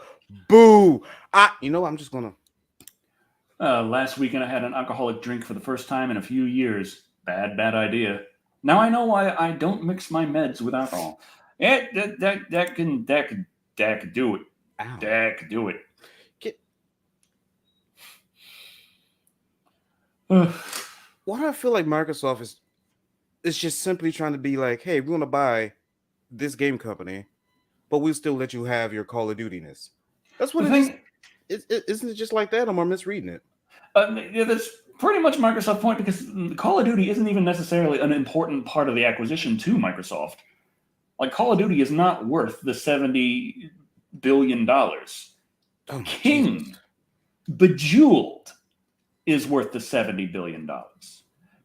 know, I'm just gonna. Last weekend I had an alcoholic drink for the first time in a few years. Bad idea. Now I know why I don't mix my meds with alcohol. That can do it. Ow. That could do it. Why do I feel like Microsoft is just simply trying to be like, hey, we're gonna buy this game company, but we'll still let you have your Call of Duty-ness. That's what it is. Isn't it just like that? Am I misreading it? Yeah, that's pretty much Microsoft's point, because Call of Duty isn't even necessarily an important part of the acquisition to Microsoft. Like, Call of Duty is not worth the $70 billion. Oh, King, Jesus. Bejeweled, is worth the $70 billion.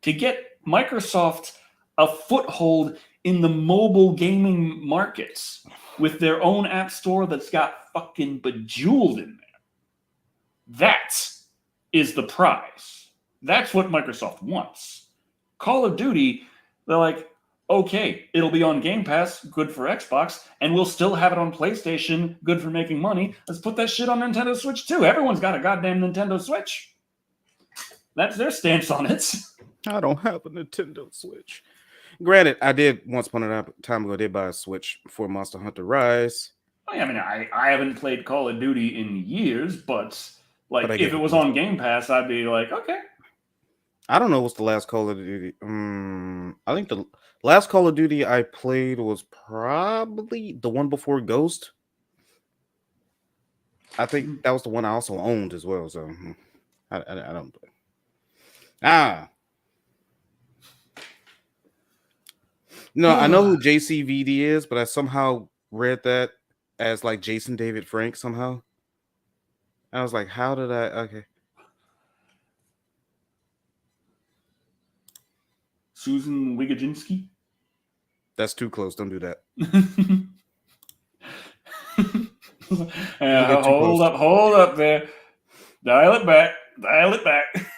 To get Microsoft a foothold in the mobile gaming markets with their own app store that's got fucking Bejeweled in there, that is the prize. That's what Microsoft wants. Call of Duty, they're like, okay, it'll be on Game Pass, good for Xbox, and we'll still have it on PlayStation, good for making money. Let's put that shit on Nintendo Switch too. Everyone's got a goddamn Nintendo Switch. That's their stance on it. I don't have a Nintendo Switch. Granted, I did once upon a time ago, did buy a Switch for Monster Hunter Rise. I mean, I haven't played Call of Duty in years, but if it was on Game Pass, I'd be like, okay. I don't know what's the last Call of Duty. I think the last Call of Duty I played was probably the one before Ghost. I think that was the one I also owned as well. So I don't play. No, I know who JCVD is, but I somehow read that as like Jason David Frank somehow. I was like, how did I? Okay. Susan Wigajinski? That's too close. Don't do that. Hold up there. Dial it back.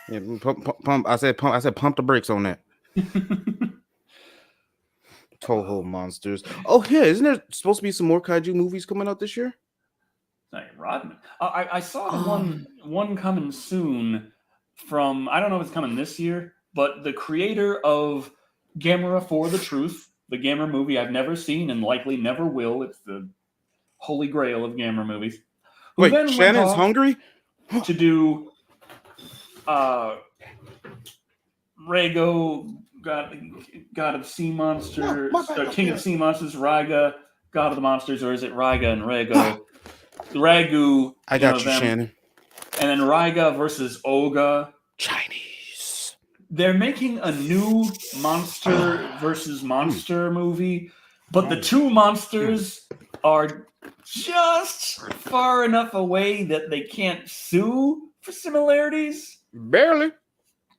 Yeah, pump. I said pump the brakes on that. Toho monsters. Oh yeah, isn't there supposed to be some more kaiju movies coming out this year? Rodman. I saw the one coming soon from, I don't know if it's coming this year, but the creator of Gamera for the Truth, the Gamera movie I've never seen and likely never will. It's the holy grail of Gamera movies. Wait, Shannon's hungry? To do Rago, God of Sea Monsters, my bad, King of Sea Monsters, Raiga, God of the Monsters, or is it Raiga and Rago? Ragu, I got you, Shannon. And then Raiga versus Oga. Chinese. They're making a new monster versus monster movie, but the two monsters are just far enough away that they can't sue for similarities. Barely.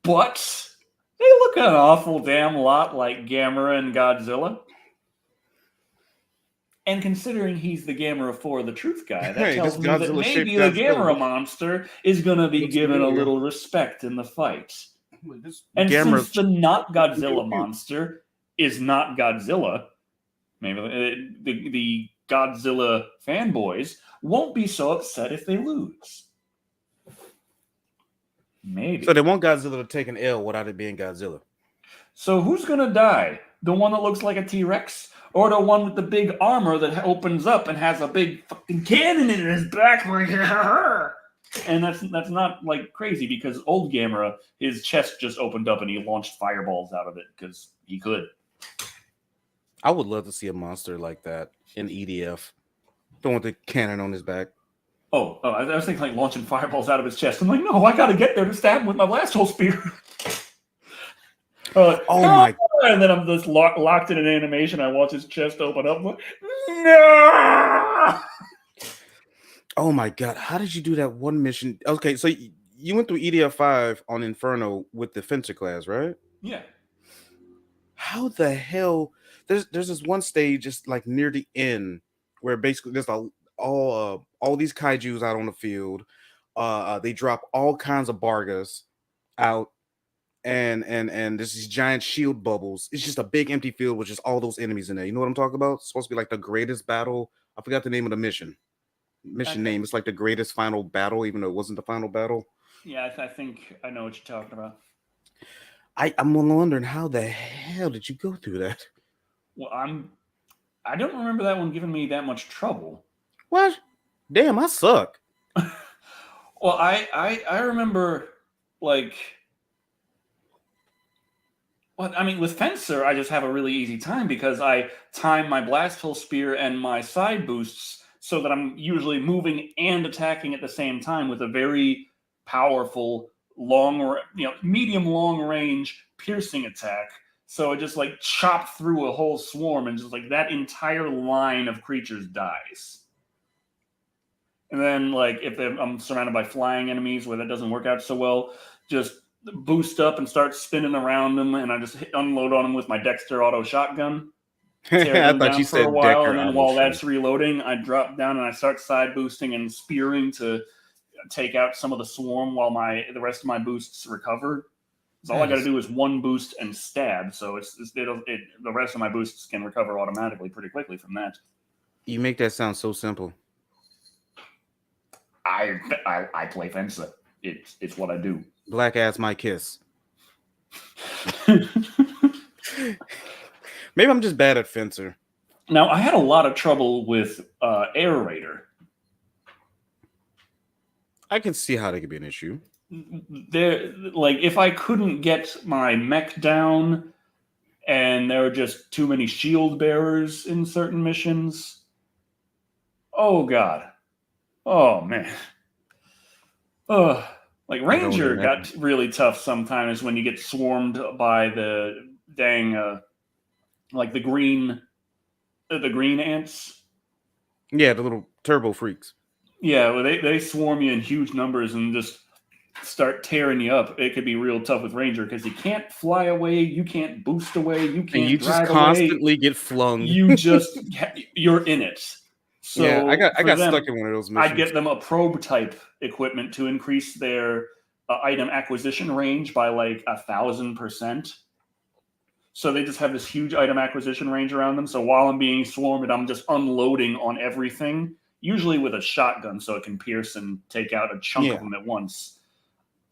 But they look an awful damn lot like Gamera and Godzilla. And considering he's the Gamera 4, the truth guy, that tells me that maybe the Gamera monster is going to be given a little respect in the fight. And since the not Godzilla monster is not Godzilla, maybe the Godzilla fanboys won't be so upset if they lose. Maybe. So they want Godzilla to take an L without it being Godzilla. So who's going to die? The one that looks like a T-Rex? Or the one with the big armor that opens up and has a big fucking cannon in his back? And that's not like crazy because old Gamera, his chest just opened up and he launched fireballs out of it because he could. I would love to see a monster like that in EDF. Don't want the cannon on his back. Oh, I was thinking like launching fireballs out of his chest. I'm like, no, I got to get there to stab him with my blast hole spear. Oh my! And then I'm just locked in an animation. I watch his chest open up. Like, no! Oh my god! How did you do that one mission? Okay, so you went through EDF 5 on Inferno with the Fencer class, right? Yeah. How the hell? There's this one stage just like near the end where basically there's all these kaijus out on the field. They drop all kinds of bargas out. And there's these giant shield bubbles. It's just a big empty field with just all those enemies in there. You know what I'm talking about? It's supposed to be like the greatest battle. I forgot the name of the mission name. It's like the greatest final battle, even though it wasn't the final battle. Yeah, I think I know what you're talking about. I'm wondering how the hell did you go through that? Well, I don't remember that one giving me that much trouble. What? Damn, I suck. Well, I remember like. Well, I mean, with Fencer, I just have a really easy time because I time my blast hole spear and my side boosts so that I'm usually moving and attacking at the same time with a very powerful, medium long range piercing attack. So it just like chopped through a whole swarm and just like that entire line of creatures dies. And then like if I'm surrounded by flying enemies where that doesn't work out so well, just boost up and start spinning around them, and I just unload on them with my Dexter auto shotgun. Tear them down for a while, and then while that's reloading, I drop down and I start side boosting and spearing to take out some of the swarm while the rest of my boosts recover. So all I got to do is one boost and stab, so the rest of my boosts can recover automatically pretty quickly from that. You make that sound so simple. I play Fencer. It's what I do. Black ass my kiss. Maybe I'm just bad at Fencer. Now, I had a lot of trouble with Air Raider. I can see how that could be an issue. If I couldn't get my mech down and there were just too many shield bearers in certain missions, oh god. Oh man. Like Ranger got really tough sometimes when you get swarmed by the dang like the green ants. Yeah, the little turbo freaks. Yeah, well, they swarm you in huge numbers and just start tearing you up. It could be real tough with Ranger because you can't fly away, you can't boost away, you can't. And you just constantly get flung. You're in it. So yeah, I got stuck in one of those missions. I'd get them a probe type equipment to increase their item acquisition range by like 1,000%. So they just have this huge item acquisition range around them. So while I'm being swarmed, I'm just unloading on everything, usually with a shotgun so it can pierce and take out a chunk of them at once.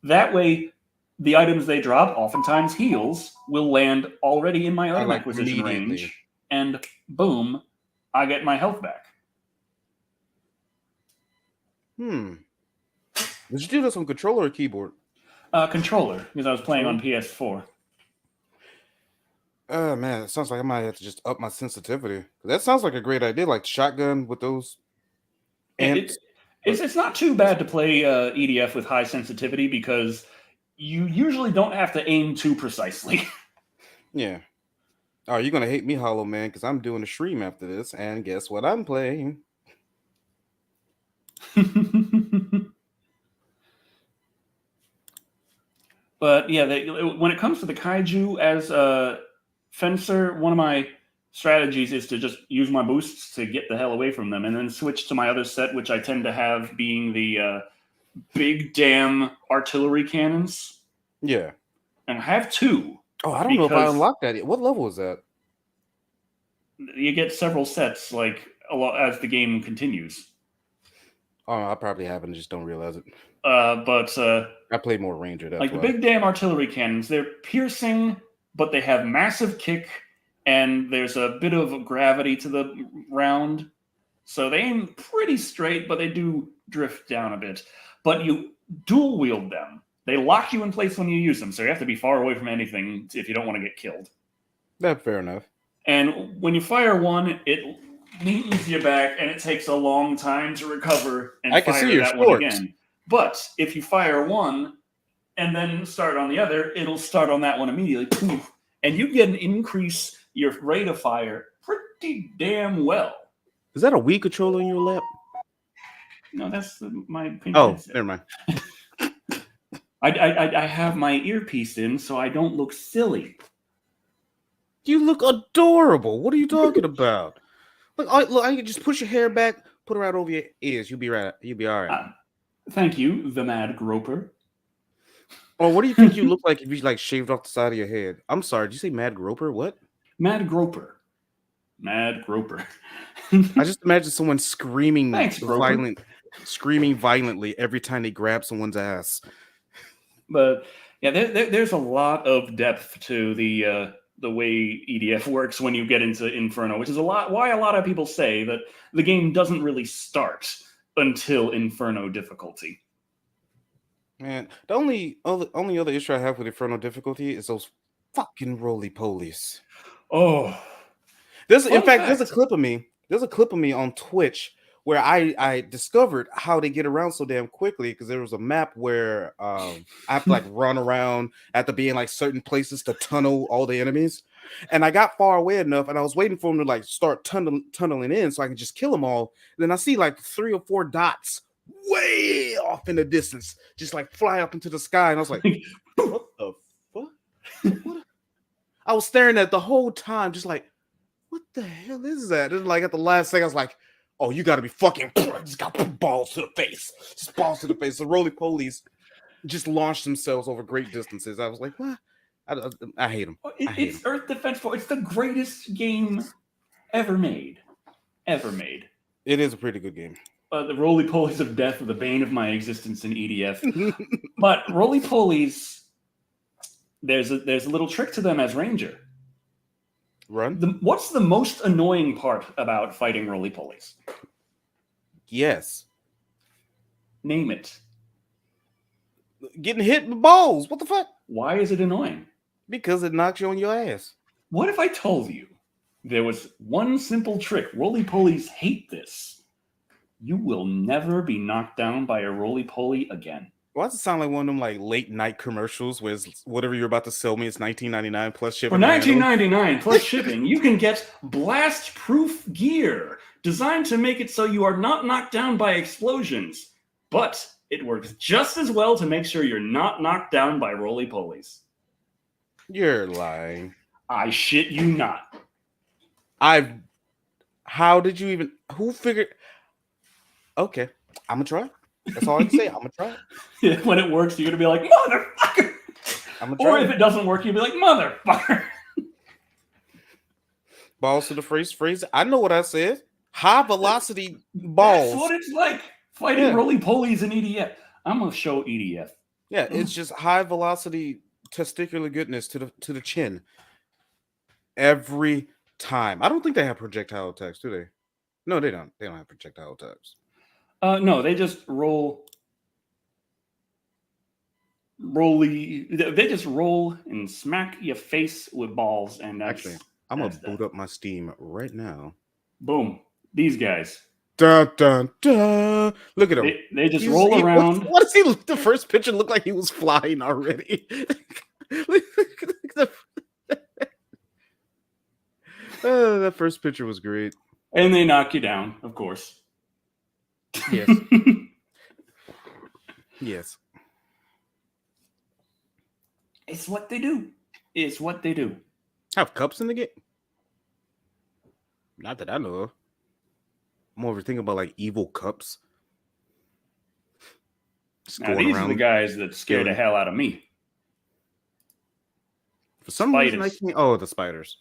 That way, the items they drop, oftentimes heals, will land already in my item acquisition range. And boom, I get my health back. Did you do this on controller or keyboard? Controller, because I was playing on PS4. Oh man, it sounds like I might have to just up my sensitivity. That sounds like a great idea, like shotgun with those ants. It's not too bad to play EDF with high sensitivity because you usually don't have to aim too precisely. Yeah. Oh, you're gonna hate me, Hollow Man, because I'm doing a stream after this, and guess what I'm playing? But yeah, when it comes to the kaiju as a fencer, one of my strategies is to just use my boosts to get the hell away from them, and then switch to my other set, which I tend to have being the big damn artillery cannons. Yeah. And I have two. Oh, I don't know if I unlocked that yet. What level is that? You get several sets, like a lot as the game continues. Oh, I probably haven't, just don't realize it. But I play more Ranger. That's like why. the big damn artillery cannons, they're piercing, but they have massive kick, and there's a bit of gravity to the round. So they aim pretty straight, but they do drift down a bit. But you dual wield them. They lock you in place when you use them, so you have to be far away from anything if you don't want to get killed. That's fair enough. And when you fire one, it neatens you back, and it takes a long time to recover and I can fire see your that shorts. one again. But if you fire one and then start on the other, it'll start on that one immediately. Poof, and you get an increase your rate of fire pretty damn well. Is that a Wii controller in your lap? No, that's my pink headset. Never mind. I have my earpiece in so I don't look silly. You look adorable. What are you talking about? Look, I can just push your hair back, put it right over your ears. You'll be right. You'll be all right. Thank you, the Mad Groper. Oh, what do you think you look like if you like shaved off the side of your head? I'm sorry. Did you say Mad Groper? What? Mad Groper. Mad Groper. I just imagine someone screaming violently every time they grab someone's ass. But yeah, there's a lot of depth to the way EDF works when you get into Inferno, which is why a lot of people say that the game doesn't really start until Inferno difficulty. Man, the only other issue I have with Inferno difficulty is those fucking roly-polies. Oh, there's a clip of me. There's a clip of me on Twitch where I discovered how they get around so damn quickly, because there was a map where I have to like run around, I have to be in like certain places to tunnel all the enemies, and I got far away enough, and I was waiting for them to like start tunneling in so I can just kill them all. And then I see like 3 or 4 dots way off in the distance just like fly up into the sky, and I was like, what the fuck? What? I was staring at it the whole time, just like, what the hell is that? And like at the last thing, I was like, oh, you gotta be fucking, just got balls to the face. Just balls to the face. The roly-polies just launched themselves over great distances. I was like, what? I hate them. It's Earth Defense Force. It's the greatest game ever made. Ever made. It is a pretty good game. The roly-polies of death are the bane of my existence in EDF. But roly-polies, there's a little trick to them as Ranger. Run. What's the most annoying part about fighting roly-polies? Yes. Name it. Getting hit with balls. What the fuck? Why is it annoying? Because it knocks you on your ass. What if I told you there was one simple trick? Roly-polies hate this. You will never be knocked down by a roly-poly again. Why does it sound like one of them like late night commercials where whatever you're about to sell me is $19.99 plus shipping? For $19.99 plus shipping, you can get blast-proof gear designed to make it so you are not knocked down by explosions, but it works just as well to make sure you're not knocked down by roly-polies. You're lying. I shit you not. How did you even? Who figured? Okay, I'm gonna try. That's all I can say. I'm gonna try. When it works, you're gonna be like, motherfucker. Or if it doesn't work, you'll be like, motherfucker. Balls to the phrase. I know what I said. High velocity balls. That's what it's like fighting roly-polies in EDF. I'm gonna show EDF. Yeah, it's just high velocity testicular goodness to the chin. Every time. I don't think they have projectile attacks, do they? No, they don't. They don't have projectile attacks. No, they just roll. They just roll and smack your face with balls, and Actually, I'm gonna boot that. up my Steam right now. Boom. These guys. Dun dun dun! Look at him. They just roll around. What does he look? The first picture looked like he was flying already. That first picture was great. And they knock you down, of course. Yes. Yes. It's what they do. It's what they do. Have cups in the game? Not that I know of. I'm over thinking about like evil cups. Now, these are the guys that scare the hell out of me. For some reason, I can't. Oh, the spiders.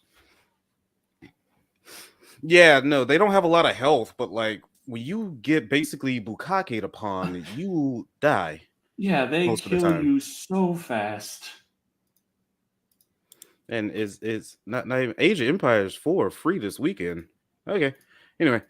Yeah, no, they don't have a lot of health, but like when you get basically bukkake'd upon, you die. Yeah, they kill you so fast. And is not even Age of Empires 4 free this weekend. Okay. Anyway.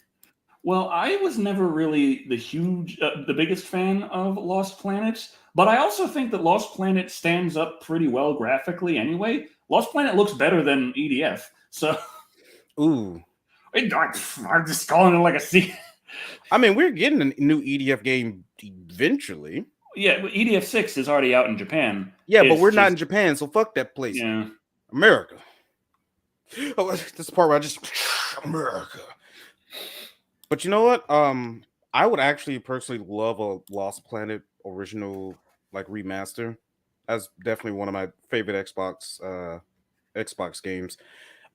Well, I was never really the biggest fan of Lost Planet, but I also think that Lost Planet stands up pretty well graphically anyway. Lost Planet looks better than EDF, so. Ooh. I'm just calling it like a C. I mean, we're getting a new EDF game eventually. Yeah, EDF 6 is already out in Japan. Yeah, but we're not in Japan, so fuck that place. Yeah. America. Oh, that's the part where I just America. But you know what? I would actually personally love a Lost Planet original like remaster. That's definitely one of my favorite Xbox games.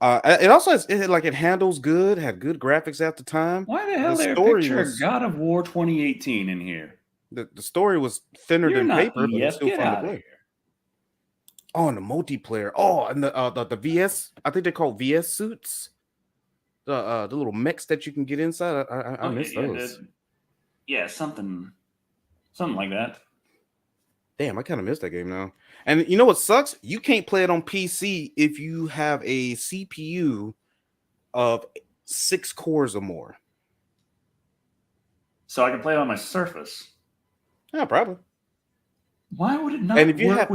It also has it handles good, had good graphics at the time. Why the hell there picture God of War 2018 in here? The story was thinner than paper, but it's still fun to play. Oh, and the multiplayer. Oh, and the VS. I think they're called VS suits. The little mechs that you can get inside. I miss those. Yeah, something like that. Damn, I kind of miss that game now. And you know what sucks? You can't play it on PC if you have a CPU of 6 cores or more. So I can play it on my Surface. Yeah, probably. Why would it not? And if you have,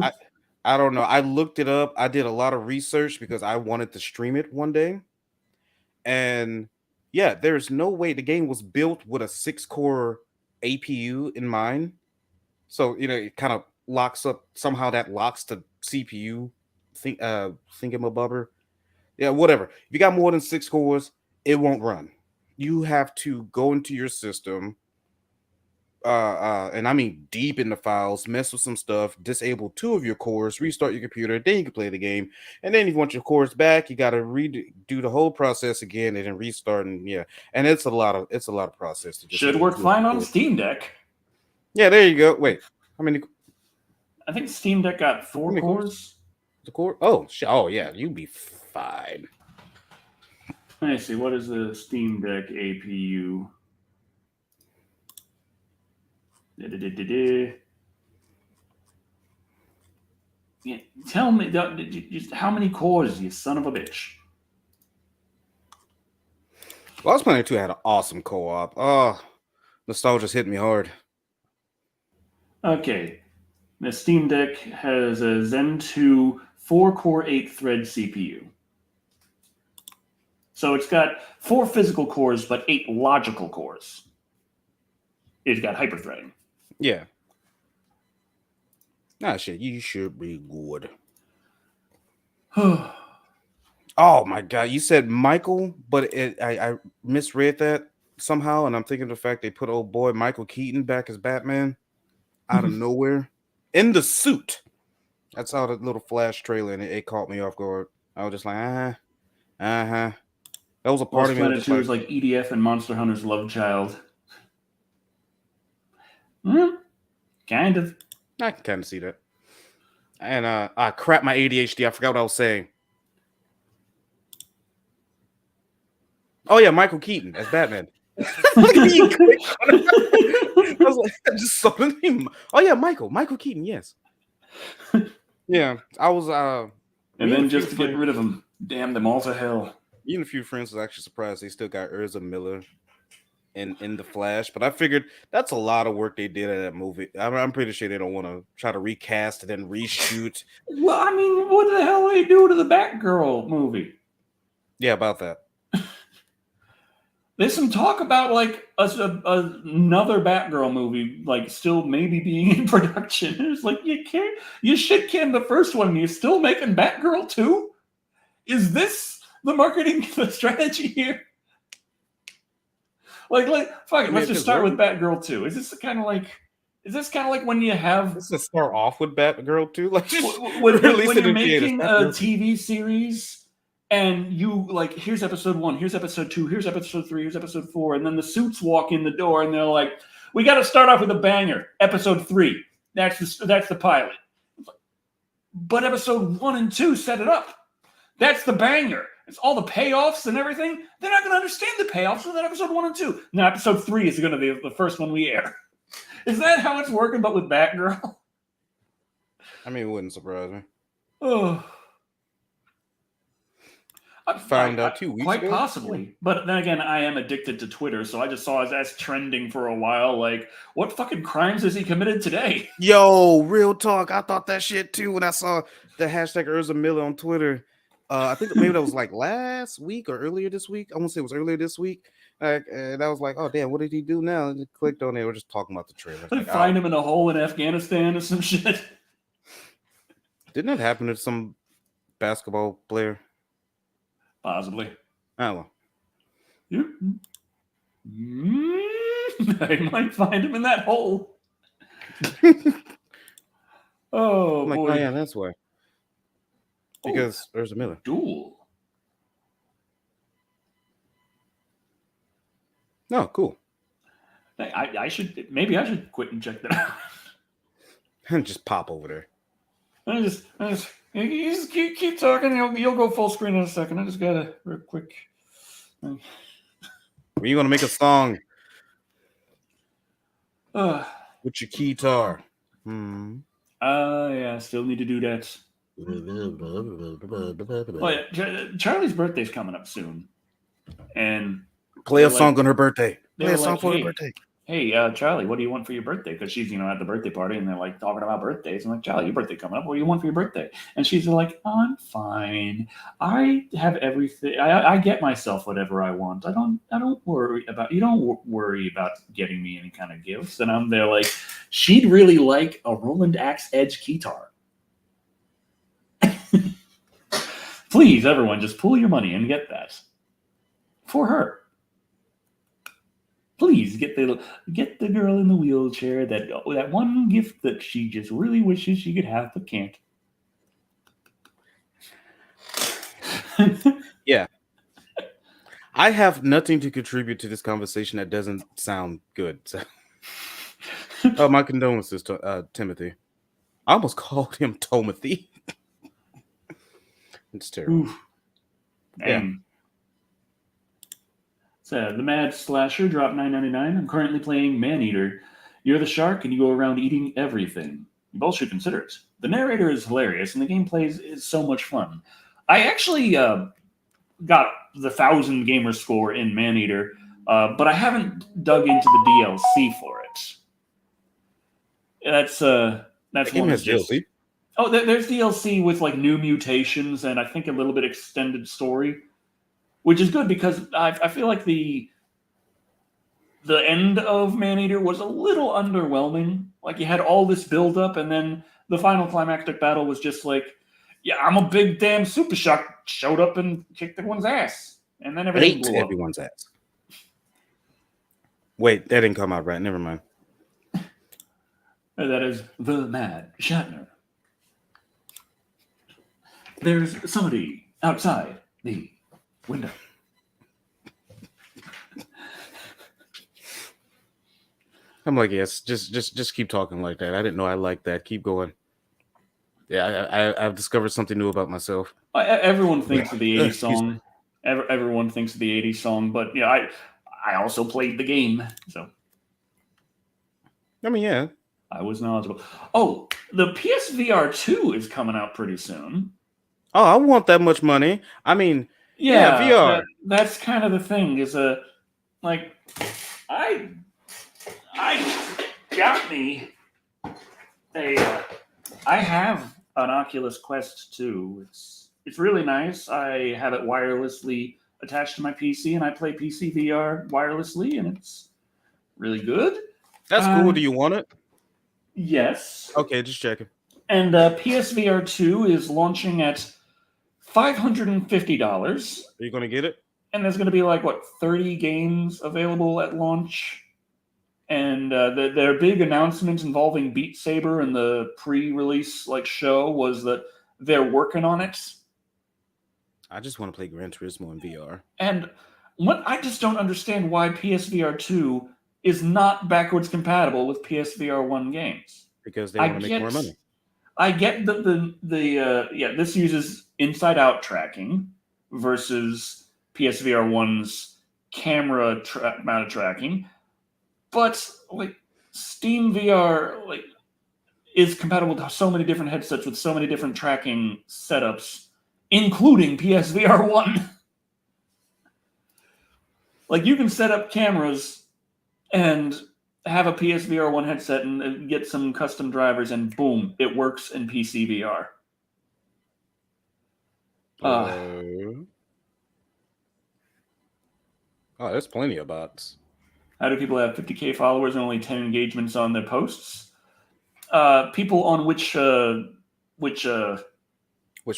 I don't know. I looked it up. I did a lot of research because I wanted to stream it one day. And yeah, there's no way the game was built with a 6-core APU in mind. So, it kind of locks up. Somehow that locks the CPU thingamabobber. Yeah, whatever. If you got more than 6 cores, it won't run. You have to go into your system, and I mean deep in the files, mess with some stuff, disable 2 of your cores, restart your computer, then you can play the game. And then if you want your cores back, you got to redo the whole process again and then restart. And it's a lot of process. To just should work fine on Steam Deck. Yeah, there you go. Wait, how many? I think Steam Deck got 4 cores. The core? Oh, yeah, you'd be fine. Let me see. What is the Steam Deck APU? Yeah, tell me just how many cores, you son of a bitch. Lost Planet 2 had an awesome co-op. Oh, nostalgia's hit me hard. Okay. The Steam Deck has a Zen 2 4-core 8-thread CPU. So it's got 4 physical cores, but 8 logical cores. It's got hyperthreading. Yeah. Ah, shit, you should be good. Oh my god, you said Michael, but I misread that somehow, and I'm thinking of the fact they put old boy Michael Keaton back as Batman out of nowhere in the suit. That's how the little flash trailer, and it caught me off guard. I was just like, that was a part of me. Planet 2 is like EDF and Monster Hunter's love child. Kind of. I can kind of see that. And crap, my ADHD. I forgot what I was saying. Oh yeah, Michael Keaton as Batman. I was like, I just saw the name. Oh yeah, Michael Keaton. Yes. Yeah, I was. And then just to get rid of him, damn them all to hell. Even a few friends was actually surprised they still got Urza Miller. in the Flash, but I figured that's a lot of work they did at that movie. I'm pretty sure they don't want to try to recast and then reshoot. Well, I mean, what the hell did they do to the Batgirl movie? Yeah, about that. There's some talk about like another Batgirl movie, like still maybe being in production. It's like you shit canned the first one, and you're still making Batgirl 2? Is this the marketing strategy here? Like fuck it, let's just start with Batgirl 2. Is this kind of like when you have Let's just start off with Batgirl 2, like just when release it you're in theaters. making a TV series and you like, here's episode 1, here's episode 2, here's episode 3, here's episode 4, and then the suits walk in the door and they're like, we got to start off with a banger. Episode 3, that's the pilot. But episode 1 and 2 set it up. That's the banger. It's all the payoffs and everything. They're not going to understand the payoffs without episode 1 and 2. Now, episode 3 is going to be the first one we air. Is that how it's working, but with Batgirl? I mean, it wouldn't surprise me. Oh. I found out 2 weeks quite ago. Possibly. But then again, I am addicted to Twitter, so I just saw his ass trending for a while. Like, what fucking crimes has he committed today? Yo, real talk. I thought that shit too when I saw the hashtag Urza Miller on Twitter. I think maybe that was like last week or earlier this week. I want to say it was earlier this week. And I was like, oh, damn, what did he do now? And I clicked on it. We're just talking about the trailer. Like, find him in a hole in Afghanistan or some shit. Didn't that happen to some basketball player? Possibly. Oh, well. I might find him in that hole. Oh, I'm like, boy. oh, yeah, that's why. Because there's a Miller. Duel. No, cool. I should quit and check that out. And just pop over there. You just keep talking. You'll go full screen in a second. I just gotta real quick. When you gonna make a song Uh, with your guitar? yeah, still need to do that. Oh, yeah, Charlie's birthday's coming up soon, and play a song on her birthday. Play a song like, for her birthday. Hey, Charlie, what do you want for your birthday? Because she's, at the birthday party, and they're like talking about birthdays. I'm like, Charlie, your birthday coming up. What do you want for your birthday? And she's like, oh, I'm fine. I have everything. I get myself whatever I want. I don't worry about. You don't worry about getting me any kind of gifts. And I'm there like, she'd really like a Roland Axe Edge guitar. Please, everyone, just pull your money and get that for her. Please get the girl in the wheelchair that one gift that she just really wishes she could have but can't. Yeah. I have nothing to contribute to this conversation that doesn't sound good. So. My condolences to Timothy. I almost called him Tomothy. It's terrible. Oof. Yeah. So the Mad Slasher dropped $9.99. I'm currently playing Maneater. You're the shark and you go around eating everything. You both should consider it. The narrator is hilarious and the gameplay is so much fun. I actually got the 1,000 gamer score in Maneater, but I haven't dug into the DLC for it. That's game one has DLC. Oh, there's DLC with like new mutations and I think a little bit extended story. Which is good because I feel like the end of Maneater was a little underwhelming. Like you had all this build up, and then the final climactic battle was just like, yeah, I'm a big damn super shark, showed up and kicked everyone's ass, and then everything blew up. Everyone's ass. Wait, that didn't come out right. Never mind. That is the Mad Shatner. There's somebody outside the window. I'm like, yes, just keep talking like that. I didn't know I liked that. Keep going. Yeah, I've discovered something new about myself. Everyone thinks of the 80s song. Everyone thinks of the 80s song, but yeah, I also played the game, so. I mean, yeah. I was knowledgeable. Oh, the PSVR 2 is coming out pretty soon. Oh, I want that much money. I mean, yeah VR. That's kind of the thing. Is like I got me a. I have an Oculus Quest 2. It's really nice. I have it wirelessly attached to my PC, and I play PC VR wirelessly, and it's really good. That's cool. Do you want it? Yes. Okay, just checking. And PSVR 2 is launching at $550. Are you going to get it? And there's going to be like, 30 games available at launch. And their big announcement involving Beat Saber in the pre-release show was that they're working on it. I just want to play Gran Turismo in VR. And what I just don't understand why PSVR 2 is not backwards compatible with PSVR 1 games. Because they want to make more money. I get that this uses inside-out tracking versus PSVR 1's camera mounted tracking. But Steam VR is compatible to so many different headsets with so many different tracking setups, including PSVR 1. You can set up cameras and have a PSVR 1 headset and get some custom drivers, and boom, it works in PC VR. There's plenty of bots. How do people have 50K followers and only 10 engagements on their posts? People on which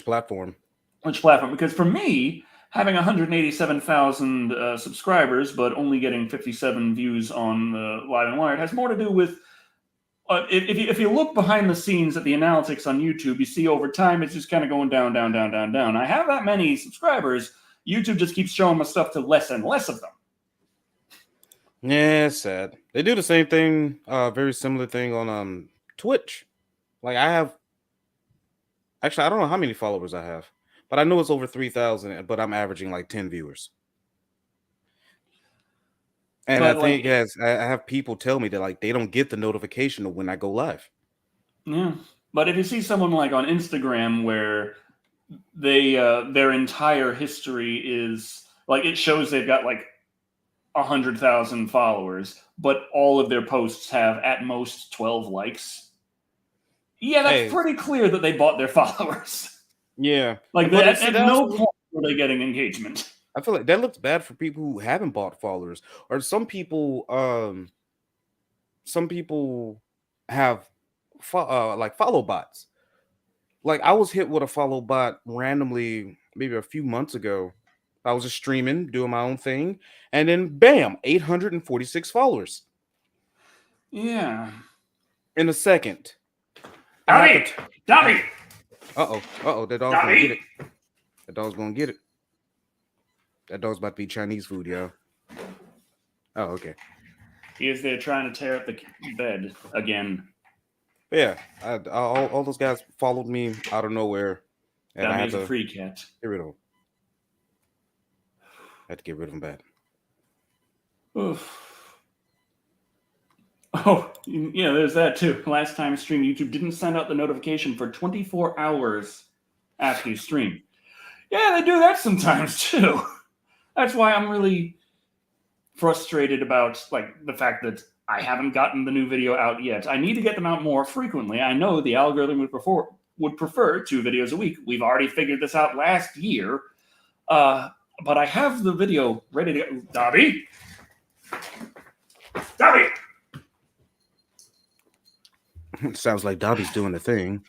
platform? Which platform? Because for me, having 187,000 subscribers but only getting 57 views on Live and Wired has more to do with if you look behind the scenes at the analytics on YouTube, you see over time it's just kind of going down, down, down, down, down. I have that many subscribers. YouTube just keeps showing my stuff to less and less of them. Yeah, it's sad. They do the same thing, very similar thing on Twitch. I don't know how many followers I have, but I know it's over 3,000, but I'm averaging 10 viewers. And I think I have people tell me that they don't get the notification of when I go live. Yeah, but if you see someone on Instagram where they their entire history is it shows they've got 100,000 followers, but all of their posts have at most 12 likes. Yeah, that's pretty clear that they bought their followers. Yeah. At no point were they getting engagement. I feel like that looks bad for people who haven't bought followers. Or some people have follow bots. I was hit with a follow bot randomly maybe a few months ago. I was just streaming, doing my own thing, and then bam, 846 followers. Yeah. In a second. Dobby! Uh-oh, that dog's gonna get it. That dog's gonna get it. That dog's about to be Chinese food, yo. Oh, okay. He is there trying to tear up the bed again. Yeah, all those guys followed me out of nowhere. And I had to a free cat. Get rid of him. I had to get rid of him bad. Oof. Oh, yeah, there's that too. Last time streamed, YouTube didn't send out the notification for 24 hours after you stream. Yeah, they do that sometimes too. That's why I'm really frustrated about the fact that I haven't gotten the new video out yet. I need to get them out more frequently. I know the algorithm would prefer 2 videos a week. We've already figured this out last year. But I have the video ready to go. Dobby! Sounds like Dobby's doing the thing.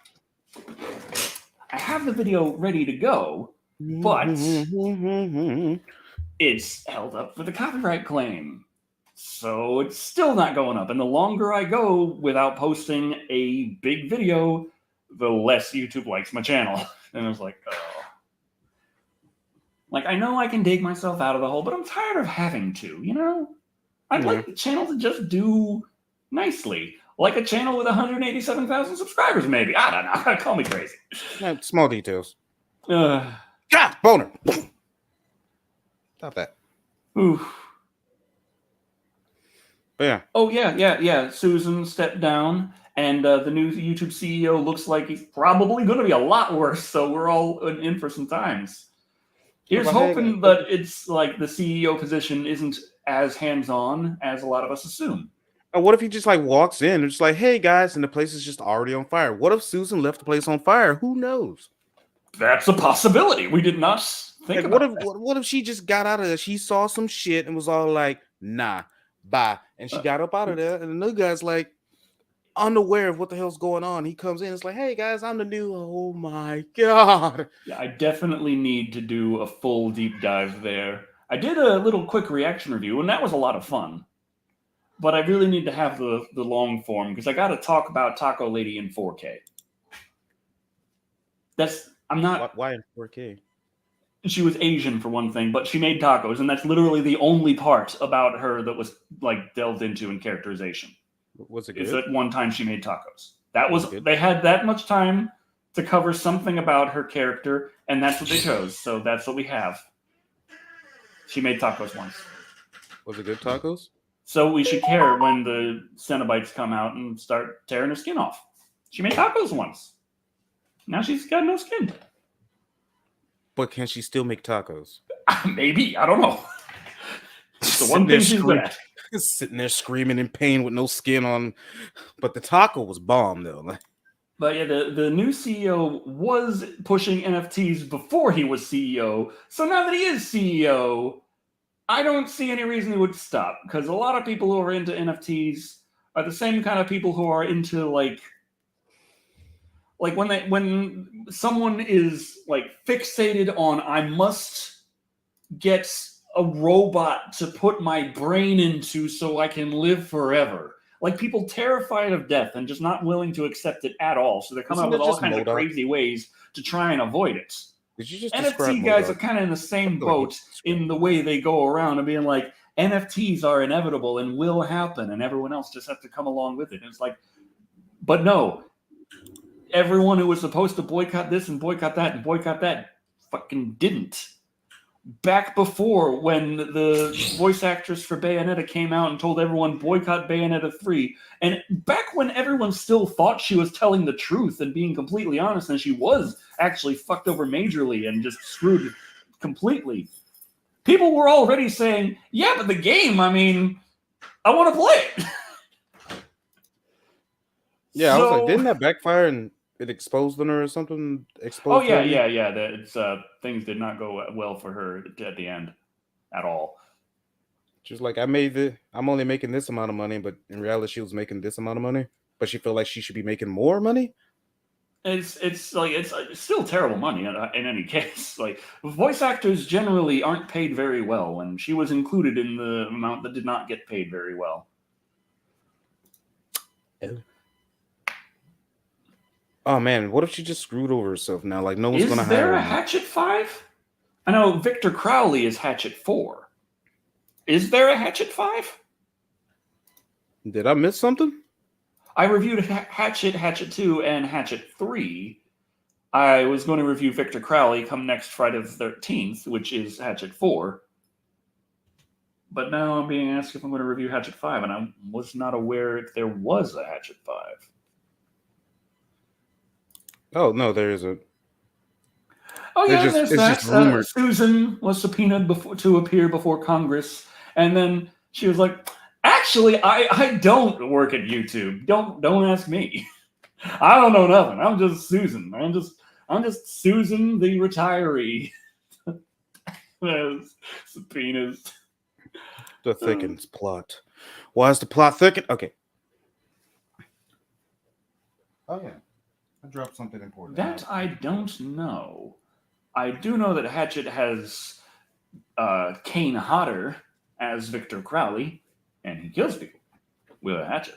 I have the video ready to go, but it's held up for the copyright claim. So it's still not going up. And the longer I go without posting a big video, the less YouTube likes my channel. And I was like, oh. I know I can dig myself out of the hole, but I'm tired of having to, I'd like the channel to just do nicely. Like a channel with 187,000 subscribers, maybe. I don't know. Call me crazy. Small details. Boner. Stop that. Oof. But yeah. Oh, yeah. Susan stepped down, and the new YouTube CEO looks like he's probably going to be a lot worse, so we're all in for some times. Here's hoping that it's the CEO position isn't as hands-on as a lot of us assume. And what if he just like walks in and just like, hey guys, and the place is just already on fire? What if Susan left the place on fire? Who knows? That's a possibility. We did not think Like, about that. what if she just got out of there? She saw some shit and was all like, nah, bye. And she got up out of there. And another guy's like, unaware of what the hell's going on. He comes in, it's like, hey guys, I'm the new. Oh my god. Yeah, I definitely need to do a full deep dive there. I did a little quick reaction review, and that was a lot of fun. But I really need to have the long form because I got to talk about Taco Lady in 4K. I'm not. Why in 4K? She was Asian for one thing, but she made tacos, and that's literally the only part about her that was like delved into in characterization. Was it good? Is that one time she made tacos? That was they had that much time to cover something about her character, and that's what they chose. So that's what we have. She made tacos once. Was it good tacos? So we should care when the Cenobites come out and start tearing her skin off. She made tacos once. Now she's got no skin. But can she still make tacos? Maybe. I don't know. It's the one thing she's good at. Sitting there screaming in pain with no skin on. But the taco was bomb, though. But yeah, the new CEO was pushing NFTs before he was CEO. So now that he is CEO, I don't see any reason he would stop. Because a lot of people who are into NFTs are the same kind of people who are into like when someone is like fixated on I must get a robot to put my brain into so I can live forever. Like people terrified of death and just not willing to accept it at all. So they're coming up with all kinds of crazy ways to try and avoid it. Did you just NFT guys are kind of in the same boat in the way they go around and being like, NFTs are inevitable and will happen, and everyone else just has to come along with it. And it's like, but no, everyone who was supposed to boycott this and boycott that and boycott that fucking didn't. Back before when the voice actress for Bayonetta came out and told everyone boycott Bayonetta 3, and back when everyone still thought she was telling the truth and being completely honest, and she was actually fucked over majorly and just screwed completely, people were already saying, yeah, but the game, I mean, I want to play it. Yeah, so, I was like, didn't that backfire and it exposed on her or something? Yeah. Things did not go well for her at the end at all. She's like, I'm only making this amount of money, but in reality, she was making this amount of money. But she felt like she should be making more money. It's still terrible money in any case. Like voice actors generally aren't paid very well, and she was included in the amount that did not get paid very well. Oh man, what if she just screwed over herself now? Like no one's gonna hire her. Is there a Hatchet 5? I know Victor Crowley is Hatchet 4. Is there a Hatchet 5? Did I miss something? I reviewed Hatchet, Hatchet 2, and Hatchet 3. I was going to review Victor Crowley come next Friday the 13th, which is Hatchet 4. But now I'm being asked if I'm going to review Hatchet 5, and I was not aware if there was a Hatchet 5. Oh, no, there isn't. Oh, yeah, there's that. Susan was subpoenaed to appear before Congress, and then she was like, actually, I don't work at YouTube. Don't ask me. I don't know nothing. I'm just Susan. I'm just Susan the retiree. Subpoenas. The thickens plot. Why is the plot thicken? Okay. Oh, yeah. I dropped something important. That I don't know. I do know that Hatchet has Kane Hodder as Victor Crowley, and he kills people with a hatchet.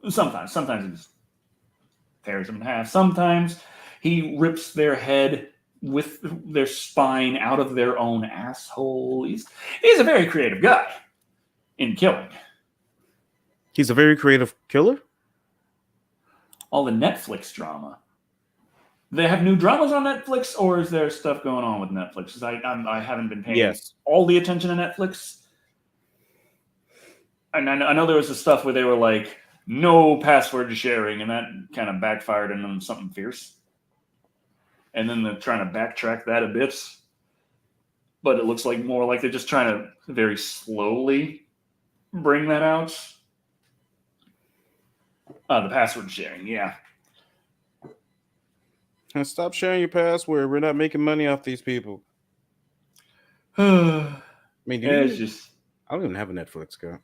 Sometimes he just tears them in half. Sometimes he rips their head with their spine out of their own asshole. He's a very creative guy in killing. He's a very creative killer? All the Netflix drama. They have new dramas on Netflix, or is there stuff going on with Netflix? Because I haven't been paying all the attention to Netflix. And I know there was the stuff where they were like, no password sharing, and that kind of backfired in them something fierce. And then they're trying to backtrack that a bit. but it looks like more like they're just trying to very slowly bring that out. The password sharing, yeah. And stop sharing your password. We're not making money off these people. I mean, it's just. I don't even have a Netflix account.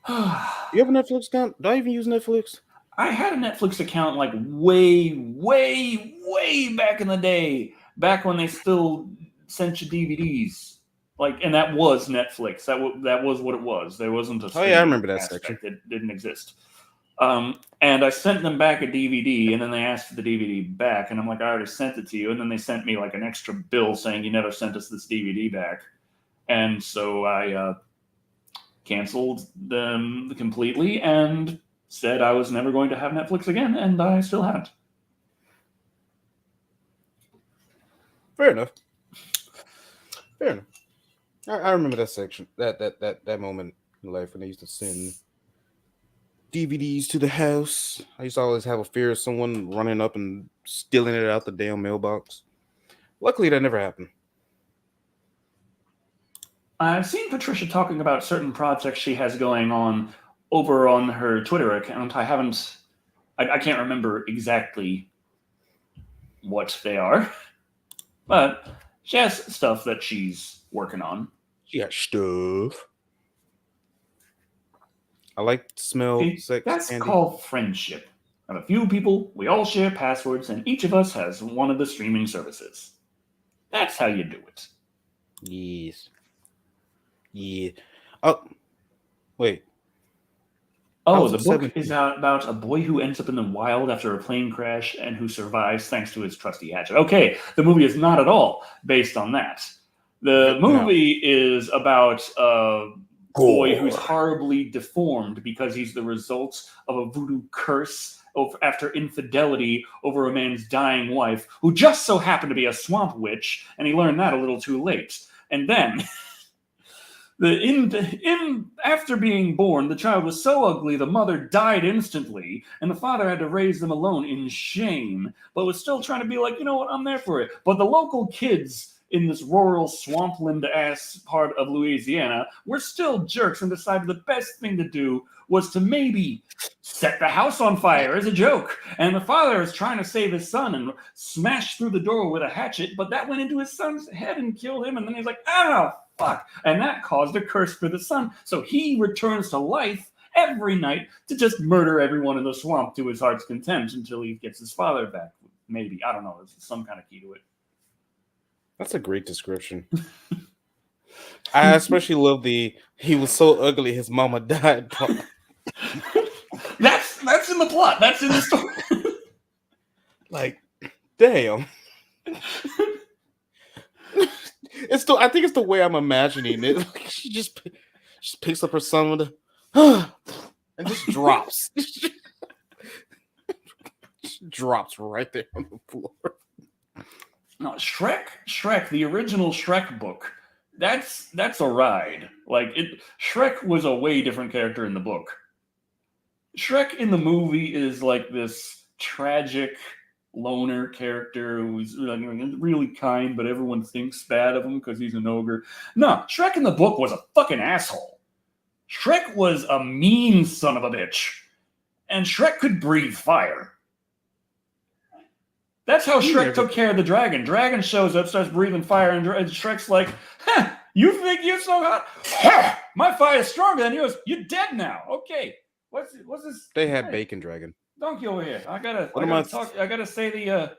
I You have a Netflix account? Do I even use Netflix? had a Netflix account like way back in the day, back when they still sent you DVDs. Like, and that was Netflix. That was what it was. There wasn't a streaming I remember that aspect. section. It didn't exist. And I sent them back a DVD, and then they asked for the DVD back, and I'm like, I already sent it to you. And then they sent me like an extra bill saying you never sent us this DVD back, and so I canceled them completely and said I was never going to have Netflix again, and I still haven't. Fair enough. I remember that section, that moment in life when they used to send DVDs to the house. I used to always have a fear of someone running up and stealing it out the damn mailbox. Luckily, that never happened. I've seen Patricia talking about certain projects she has going on over on her Twitter account. I can't remember exactly what they are, but she has stuff that she's working on. She got stuff. I like to smell sex. That's candy. called friendship. Of a few people, we all share passwords, and each of us has one of the streaming services. That's how you do it. Yes. Yeah. Oh, wait. Oh, the book is about a boy who ends up in the wild after a plane crash and who survives thanks to his trusty hatchet. Okay, the movie is not at all based on that. The movie is about a boy who's horribly deformed because he's the result of a voodoo curse after infidelity over a man's dying wife, who just so happened to be a swamp witch, and he learned that a little too late. And then, after being born, the child was so ugly the mother died instantly, and the father had to raise them alone in shame, but was still trying to be like, you know what, I'm there for it. But the local kids in this rural swampland-ass part of Louisiana were still jerks and decided the best thing to do was to maybe set the house on fire as a joke. And the father is trying to save his son and smashed through the door with a hatchet, but that went into his son's head and killed him. And then he's like, oh, fuck. And that caused a curse for the son. So he returns to life every night to just murder everyone in the swamp to his heart's content until he gets his father back. Maybe. I don't know. There's some kind of key to it. That's a great description. I especially love he was so ugly his mama died. That's in the plot. That's in the story. Like, damn. I think it's the way I'm imagining it. Like, she just picks up her son with and just drops. Drops right there on the floor. No, Shrek, the original Shrek book, that's a ride. Like, Shrek was a way different character in the book. Shrek in the movie is like this tragic loner character who's really kind, but everyone thinks bad of him because he's an ogre. No, Shrek in the book was a fucking asshole. Shrek was a mean son of a bitch. And Shrek could breathe fire. That's how Shrek took care of the dragon. Dragon shows up, starts breathing fire, and Shrek's like, you think you're so hot? My fire's stronger than yours. You're dead now. Okay. What's this? They had Bacon Dragon. Donkey over here. I gotta say the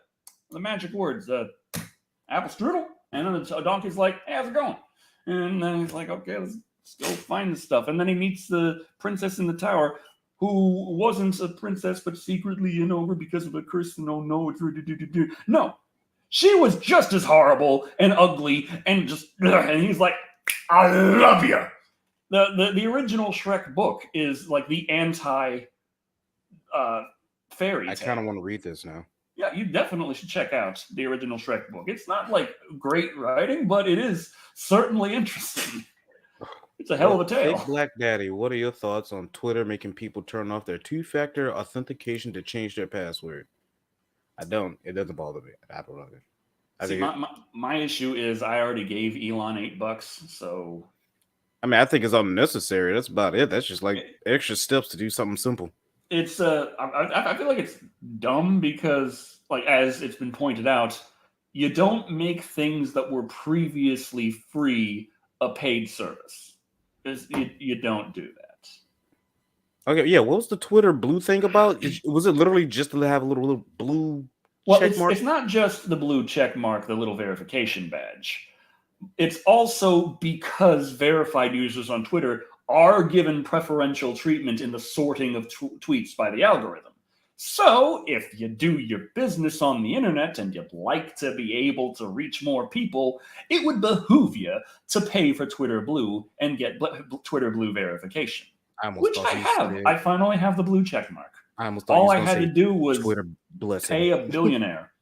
magic words. Apple strudel. And then the donkey's like, hey, how's it going? And then he's like, okay, let's go find this stuff. And then he meets the princess in the tower, who wasn't a princess, but secretly in over because of a curse. No, she was just as horrible and ugly and and he's like, I love you. The original Shrek book is like the anti fairy tale. I kind of want to read this now. Yeah, you definitely should check out the original Shrek book. It's not like great writing, but it is certainly interesting. It's a hell of a tale. Fake Black Daddy, what are your thoughts on Twitter making people turn off their two-factor authentication to change their password? I don't. It doesn't bother me. I don't know. I See, think my issue is I already gave Elon $8, so I think it's unnecessary. That's about it. That's just like extra steps to do something simple. it's I feel like it's dumb because, like, as it's been pointed out, you don't make things that were previously free a paid service. You don't do that. Okay, yeah. What was the Twitter blue thing about? Was it literally just to have a little blue Well, check mark? it's not just the blue check mark, the little verification badge. It's also because verified users on Twitter are given preferential treatment in the sorting of tweets by the algorithm. So, if you do your business on the internet and you'd like to be able to reach more people, it would behoove you to pay for Twitter Blue and get Twitter Blue verification, I almost which thought I you have. said. I finally have the blue check mark. I almost thought you All was I gonna had to say do was Twitter blessing. pay a billionaire.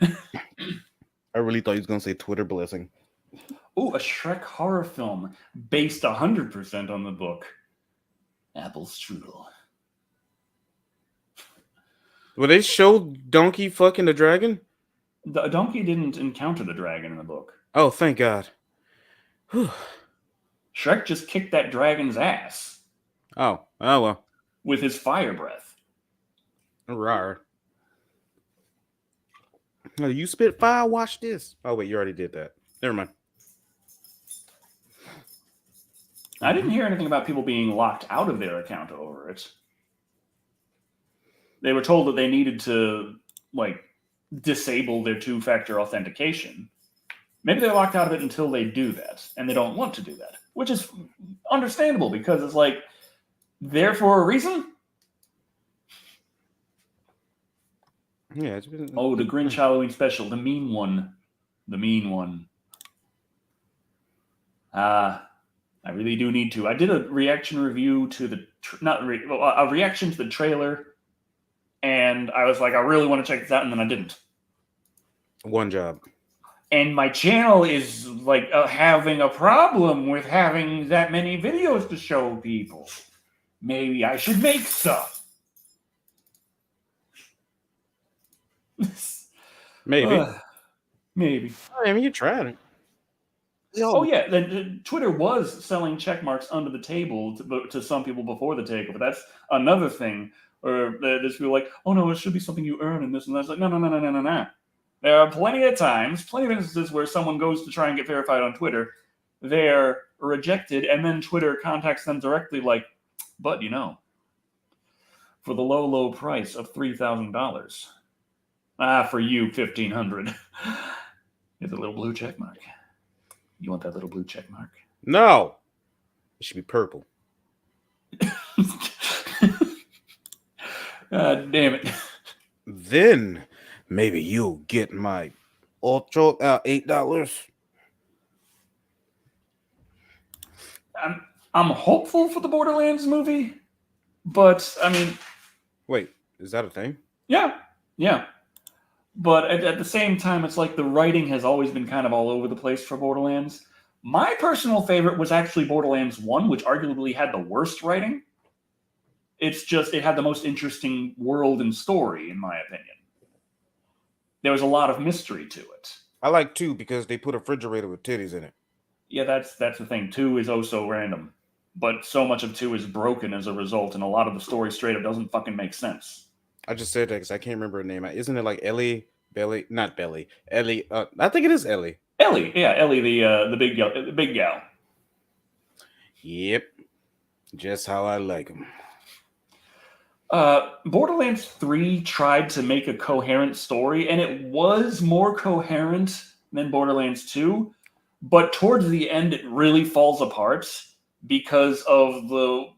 I really thought you was gonna say Twitter blessing. Ooh, a Shrek horror film based 100% on the book. Apple Strudel. Will they show Donkey fucking the dragon? The donkey didn't encounter the dragon in the book. Oh, thank God. Shrek just kicked that dragon's ass Oh well. with his fire breath. Rawr. Oh, you spit fire? Watch this. Oh wait, you already did that. Never mind. I didn't hear anything about people being locked out of their account over it. They were told that they needed to, like, disable their two-factor authentication. Maybe they're locked out of it until they do that, and they don't want to do that, which is understandable because it's like, there for a reason? Yeah. It's been, Oh, the Grinch Halloween special, the mean one. The mean one. I really do need to. I did a reaction review to the a reaction to the trailer, and I was like, I really want to check this out, and then I didn't. One job. And my channel is like having a problem with having that many videos to show people. Maybe I should make some. Maybe. Maybe. I mean, you tried it. Oh yeah, then Twitter was selling check marks under the table to some people before the takeover. That's another thing. Or there's people like, oh no, it should be something you earn and this and that. It's like, no. There are plenty of instances where someone goes to try and get verified on Twitter, they're rejected, and then Twitter contacts them directly like, but for the low price of $3,000. For you, $1,500. Get the little blue check mark. You want that little blue check mark? No. It should be purple. Damn it. Then maybe you'll get my ultra $8. I'm hopeful for the Borderlands movie, but I mean, wait, is that a thing? Yeah. But at the same time, it's like the writing has always been kind of all over the place for Borderlands. My personal favorite was actually Borderlands 1, which arguably had the worst writing. It's just, it had the most interesting world and story, in my opinion. There was a lot of mystery to it. I like 2 because they put a refrigerator with titties in it. Yeah, that's the thing. 2 is oh so random. But so much of 2 is broken as a result, and a lot of the story straight up doesn't fucking make sense. I just said that because I can't remember her name. Isn't it like Ellie? Belly? Not Belly. Ellie. I think it is Ellie. Ellie, the big gal. Yep. Just how I like them. Borderlands 3 tried to make a coherent story, and it was more coherent than Borderlands 2, but towards the end it really falls apart because of the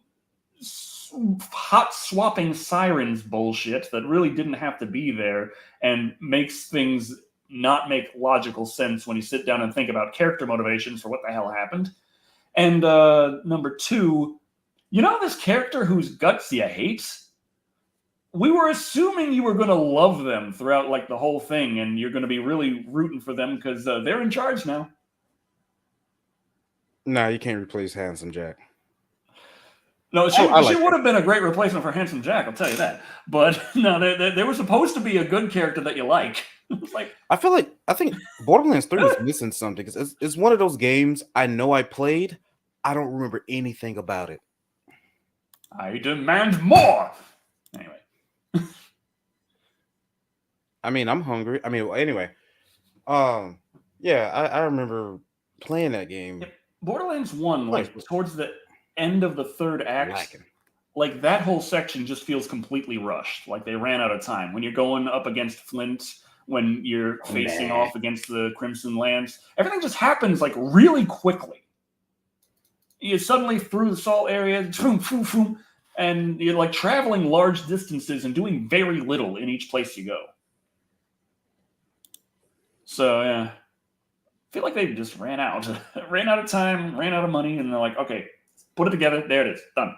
hot swapping sirens bullshit that really didn't have to be there and makes things not make logical sense when you sit down and think about character motivations for what the hell happened. And number 2, this character whose guts you hate? We were assuming you were going to love them throughout like the whole thing, and you're going to be really rooting for them because they're in charge now. Nah, you can't replace Handsome Jack. No, she would have been a great replacement for Handsome Jack, I'll tell you that. But no, they were supposed to be a good character that you like. It's like I think Borderlands 3 is missing something because it's one of those games I know I played. I don't remember anything about it. I demand more. Anyway, I mean, I'm hungry. I mean, anyway, yeah, I remember playing that game. Borderlands 1, like towards the end of the third act, Lacking. like that whole section just feels completely rushed. Like they ran out of time. When you're going up against Flint, when you're facing off against the Crimson Lands, everything just happens like really quickly. You're suddenly through the salt area, boom, boom, boom, and you're like traveling large distances and doing very little in each place you go. So yeah, I feel like they just ran out of time, ran out of money, and they're like, okay, put it together. There it is, done.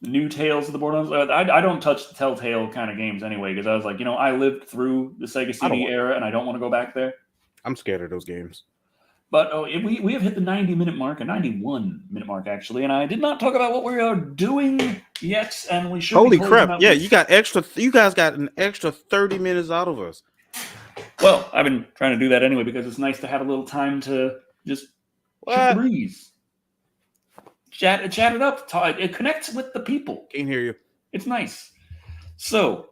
New Tales of the Borderlands. I don't touch the Telltale kind of games anyway because I was like, I lived through the Sega CD era and I don't want to go back there. I'm scared of those games. But we have hit the 90-minute mark, a 91-minute mark actually, and I did not talk about what we are doing yet, and we should. Holy crap! Yeah, you guys got an extra 30 minutes out of us. Well, I've been trying to do that anyway because it's nice to have a little time to just shoot the breeze, chat it up. It connects with the people. Can't hear you. It's nice. So.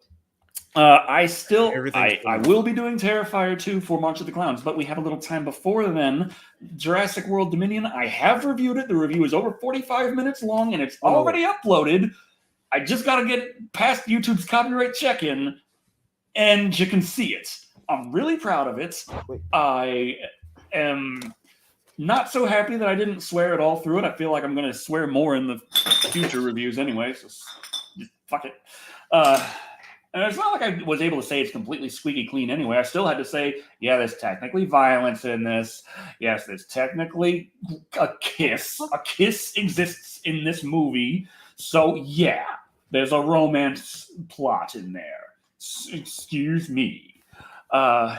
I will be doing Terrifier 2 for March of the Clowns, but we have a little time before then. Jurassic World Dominion, I have reviewed it. The review is over 45 minutes long, and it's already uploaded. I just got to get past YouTube's copyright check-in, and you can see it. I'm really proud of it. I am not so happy that I didn't swear it all through it. I feel like I'm going to swear more in the future reviews anyway, so just fuck it. And it's not like I was able to say it's completely squeaky clean anyway. I still had to say, yeah, there's technically violence in this. Yes, there's technically a kiss. A kiss exists in this movie. So, yeah, there's a romance plot in there. Excuse me. No.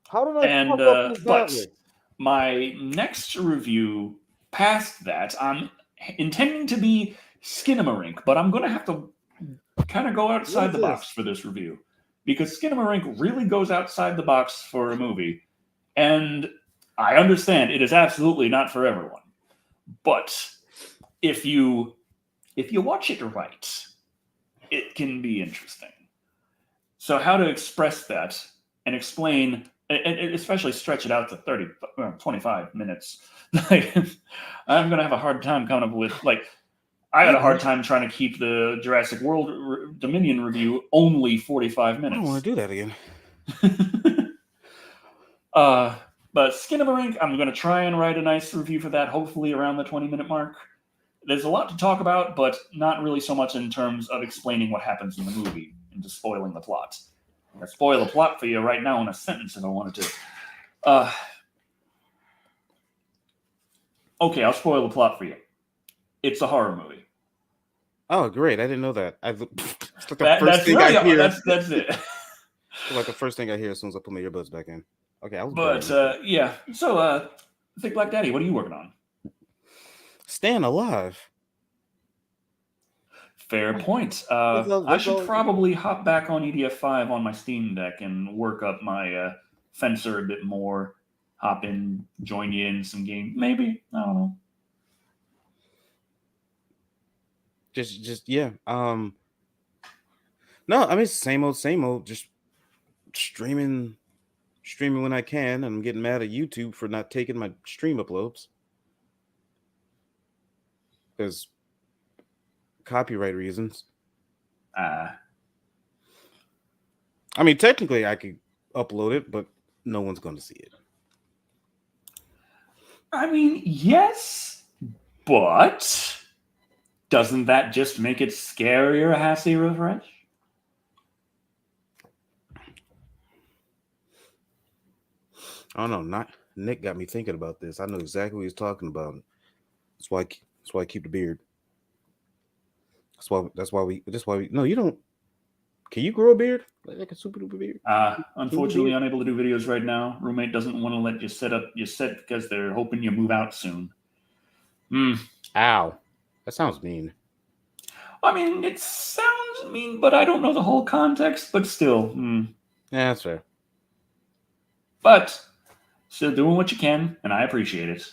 How did I but my next review past that, I'm intending to be Skinamarink, but I'm going to have to kind of go outside the box for this review because Skinamarink really goes outside the box for a movie, and I understand it is absolutely not for everyone, but if you watch it right, it can be interesting. So how to express that and explain, and especially stretch it out to 25 minutes. I'm gonna have a hard time coming up with I had a hard time trying to keep the Jurassic World Dominion review only 45 minutes. I don't want to do that again. But Skinamarink, I'm going to try and write a nice review for that, hopefully around the 20-minute mark. There's a lot to talk about, but not really so much in terms of explaining what happens in the movie and just spoiling the plot. I'm going to spoil the plot for you right now in a sentence if I wanted to. Okay, I'll spoil the plot for you. It's a horror movie. Oh, great! I didn't know that. It's like the first thing I hear. That's it. Like the first thing I hear as soon as I put my earbuds back in. Okay, yeah. So, Thick Black Daddy, what are you working on? Staying alive. Fair point. I should probably hop back on EDF5 on my Steam Deck and work up my Fencer a bit more. Hop in, join you in some game. Maybe. I don't know. Just yeah. No, I mean same old. Just streaming when I can, and I'm getting mad at YouTube for not taking my stream uploads because copyright reasons. I mean, technically, I could upload it, but no one's going to see it. I mean, yes, but. Doesn't that just make it scarier, Hassy Refresh? Oh no, Nick got me thinking about this. I know exactly what he's talking about. That's why I keep the beard. That's why we. No, you don't. Can you grow a beard? Like a super duper beard? Unfortunately, unable to do videos right now. Roommate doesn't want to let you set up your set because they're hoping you move out soon. Ow. That sounds mean. I mean, it sounds I mean, but I don't know the whole context. But still, Yeah, that's fair. but still doing what you can, and I appreciate it.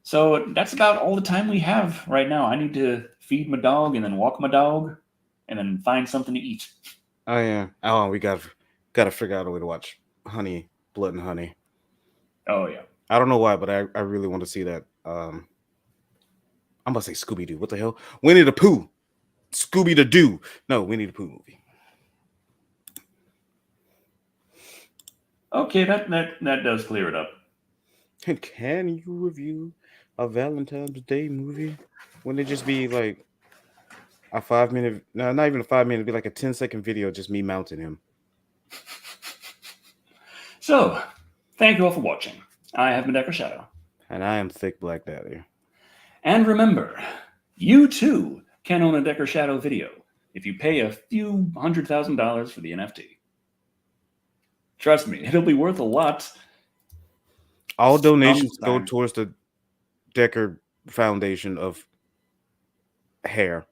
So that's about all the time we have right now. I need to feed my dog and then walk my dog, and then find something to eat. Oh yeah. Oh, we gotta figure out a way to watch Honey, Blood and Honey. Oh yeah. I don't know why, but I really want to see that. I'm about to say Scooby Doo. What the hell? Winnie the Pooh. Scooby the Doo. No, Winnie the Pooh movie. Okay, that does clear it up. And can you review a Valentine's Day movie? Wouldn't it just be like a 5 minute? No, not even a 5 minute. It'd be like a 10-second video, just me mounting him. So, thank you all for watching. I have been Decker Shadow. And I am Thick Black Daddy. And remember, you too can own a Decker Shadow video if you pay a few $100,000 for the NFT. Trust me, it'll be worth a lot. All donations go sometime. towards the Decker Foundation of Hair.